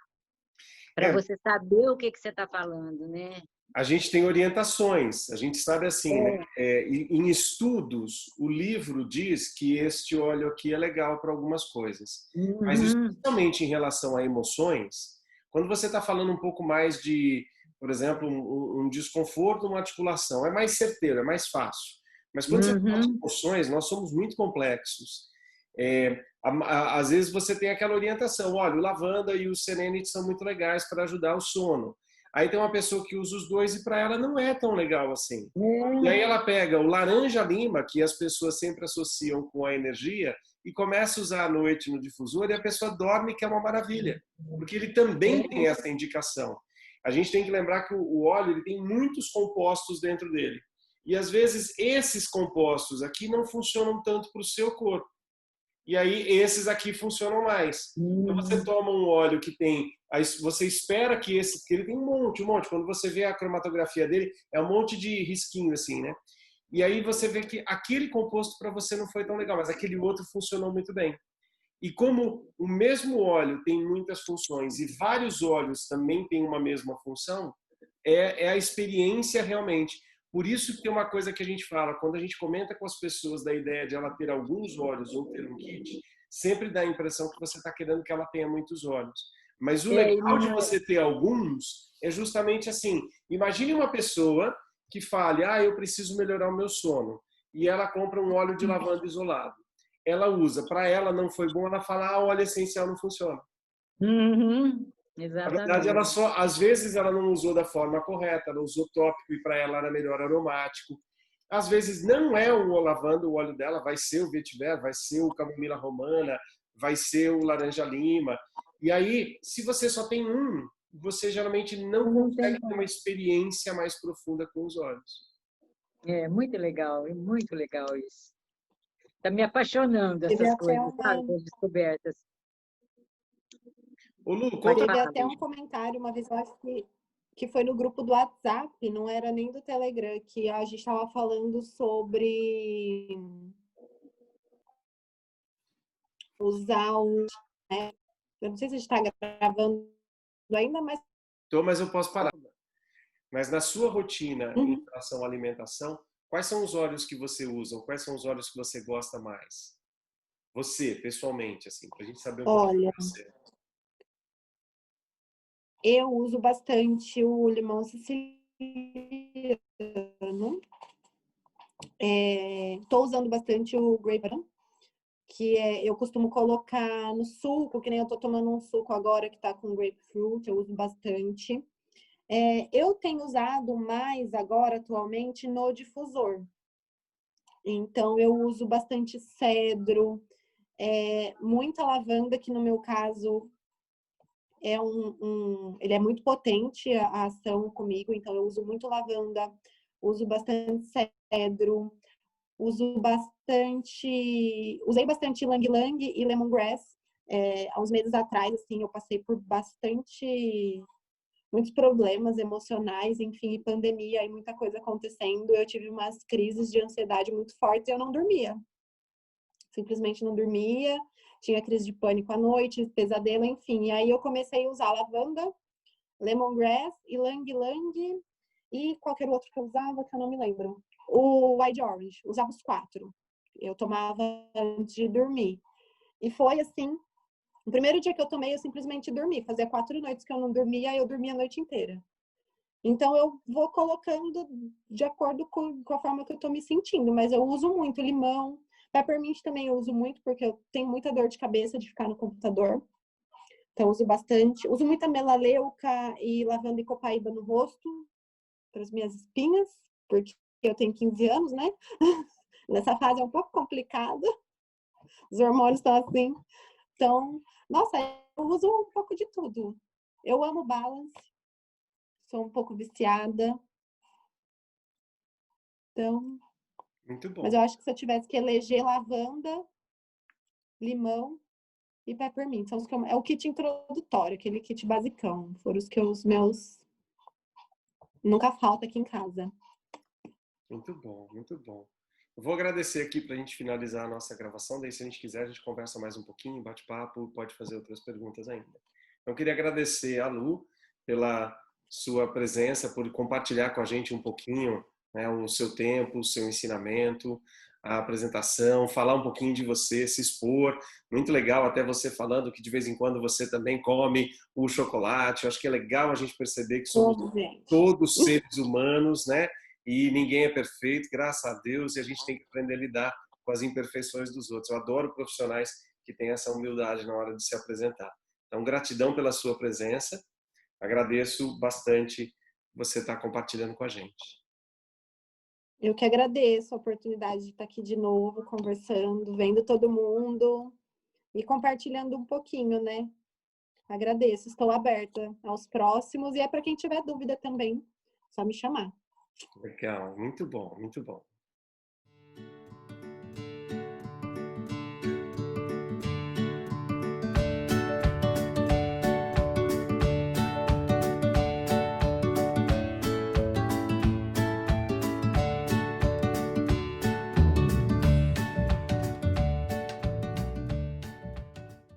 para É, você saber o que você está falando, né? a gente tem orientações, a gente sabe assim, né? Em estudos, o livro diz que este óleo aqui é legal para algumas coisas, mas Uhum, especialmente em relação a emoções, quando você está falando um pouco mais de, por exemplo, um desconforto, uma articulação, é mais certeiro, é mais fácil. Mas quando você fala de uhum. emoções, nós somos muito complexos. Às vezes você tem aquela orientação, olha, o lavanda e o serenity são muito legais para ajudar o sono. Aí tem uma pessoa que usa os dois e para ela não é tão legal assim. E aí É, ela pega o laranja-lima, que as pessoas sempre associam com a energia, e começa a usar à noite no difusor e a pessoa dorme, que é uma maravilha, porque ele também tem essa indicação. A gente tem que lembrar que o óleo ele tem muitos compostos dentro dele. E às vezes esses compostos aqui não funcionam tanto para o seu corpo. E aí esses aqui funcionam mais. Então você uhum. toma um óleo que tem, aí você espera que esse, que ele tem um monte. Quando você vê a cromatografia dele, é um monte de risquinho assim, né? E aí você vê que aquele composto para você não foi tão legal, mas aquele outro funcionou muito bem. E como o mesmo óleo tem muitas funções e vários óleos também têm uma mesma função, é a experiência realmente. Por isso que tem uma coisa que a gente fala, quando a gente comenta com as pessoas da ideia de ela ter alguns óleos ou ter um kit, sempre dá a impressão que você está querendo que ela tenha muitos óleos. Mas o E legal de não é. você ter alguns é justamente assim, imagine uma pessoa que fale, eu preciso melhorar o meu sono, e ela compra um óleo de lavanda isolado. Ela usa, para ela não foi bom, ela fala, o óleo essencial não funciona. Uhum, Na verdade, ela exatamente. só, às vezes, ela não usou da forma correta, ela usou tópico e para ela era melhor aromático. Às vezes não é o lavanda, o óleo dela, vai ser o vetiver, vai ser o camomila romana, vai ser o laranja lima. E aí, se você só tem um, você geralmente não Não tem consegue ter uma experiência mais profunda com os olhos. é muito legal isso. Está me apaixonando Teve essas até coisas, sabe? uma, As descobertas. Ô Lu, Pode conta teve falar. até um comentário uma vez, eu acho que foi no grupo do WhatsApp, não era nem do Telegram, que a gente estava falando sobre usar o, né? Eu não sei se a gente está gravando ainda, mas mas eu posso parar. Mas na sua rotina em uhum. relação à alimentação, quais são os óleos que você usa? Quais são os óleos que você gosta mais? Você, pessoalmente, assim, para a gente saber um pouquinho Olha, de você. eu uso bastante o limão siciliano. Estou usando bastante o grapefruit, que eu costumo colocar no suco, que nem eu estou tomando um suco agora que está com grapefruit, eu uso bastante. Eu tenho usado mais agora, atualmente, no difusor. Então, eu uso bastante cedro, muita lavanda, que no meu caso ele é muito potente a ação comigo, então eu uso muito lavanda, uso bastante cedro, usei bastante Ylang Ylang e Lemongrass. Há uns meses atrás, assim, eu passei por muitos problemas emocionais, enfim, e pandemia, e muita coisa acontecendo. Eu tive umas crises de ansiedade muito fortes e eu não dormia. Simplesmente não dormia, tinha crise de pânico à noite, pesadelo, enfim. E aí eu comecei a usar lavanda, lemongrass, Ylang Ylang e qualquer outro que eu usava, que eu não me lembro. O White Orange, usava os 4. Eu tomava antes de dormir. E foi assim, o primeiro dia que eu tomei, eu simplesmente dormi. Fazia 4 noites que eu não dormia, eu dormia a noite inteira. Então, eu vou colocando de acordo com a forma que eu tô me sentindo. Mas eu uso muito limão. Peppermint também eu uso muito, porque eu tenho muita dor de cabeça de ficar no computador. Então, eu uso bastante. Uso muita melaleuca e lavanda e copaíba no rosto, para as minhas espinhas, porque eu tenho 15 anos, né? Nessa fase é um pouco complicada. Os hormônios estão assim. Então, nossa, eu uso um pouco de tudo. Eu amo Balance. Sou um pouco viciada. Então, Muito mas bom. eu acho que se eu tivesse que eleger lavanda, limão e peppermint, são os que é o kit introdutório, aquele kit basicão. Foram os meus nunca falta aqui em casa. Muito bom, muito bom. Eu vou agradecer aqui para a gente finalizar a nossa gravação, daí se a gente quiser a gente conversa mais um pouquinho, bate papo, pode fazer outras perguntas ainda. Então, eu queria agradecer a Lu pela sua presença, por compartilhar com a gente um pouquinho, né, o seu tempo, o seu ensinamento, a apresentação, falar um pouquinho de você, se expor. Muito legal até você falando que de vez em quando você também come o chocolate. Eu acho que é legal a gente perceber que somos todos seres humanos, né? E ninguém é perfeito, graças a Deus, e a gente tem que aprender a lidar com as imperfeições dos outros. Eu adoro profissionais que têm essa humildade na hora de se apresentar. Então, gratidão pela sua presença. Agradeço bastante você estar compartilhando com a gente. Eu que agradeço a oportunidade de estar aqui de novo, conversando, vendo todo mundo e compartilhando um pouquinho, né? Agradeço, estou aberta aos próximos e é para quem tiver dúvida também, só me chamar. Legal, muito bom, muito bom.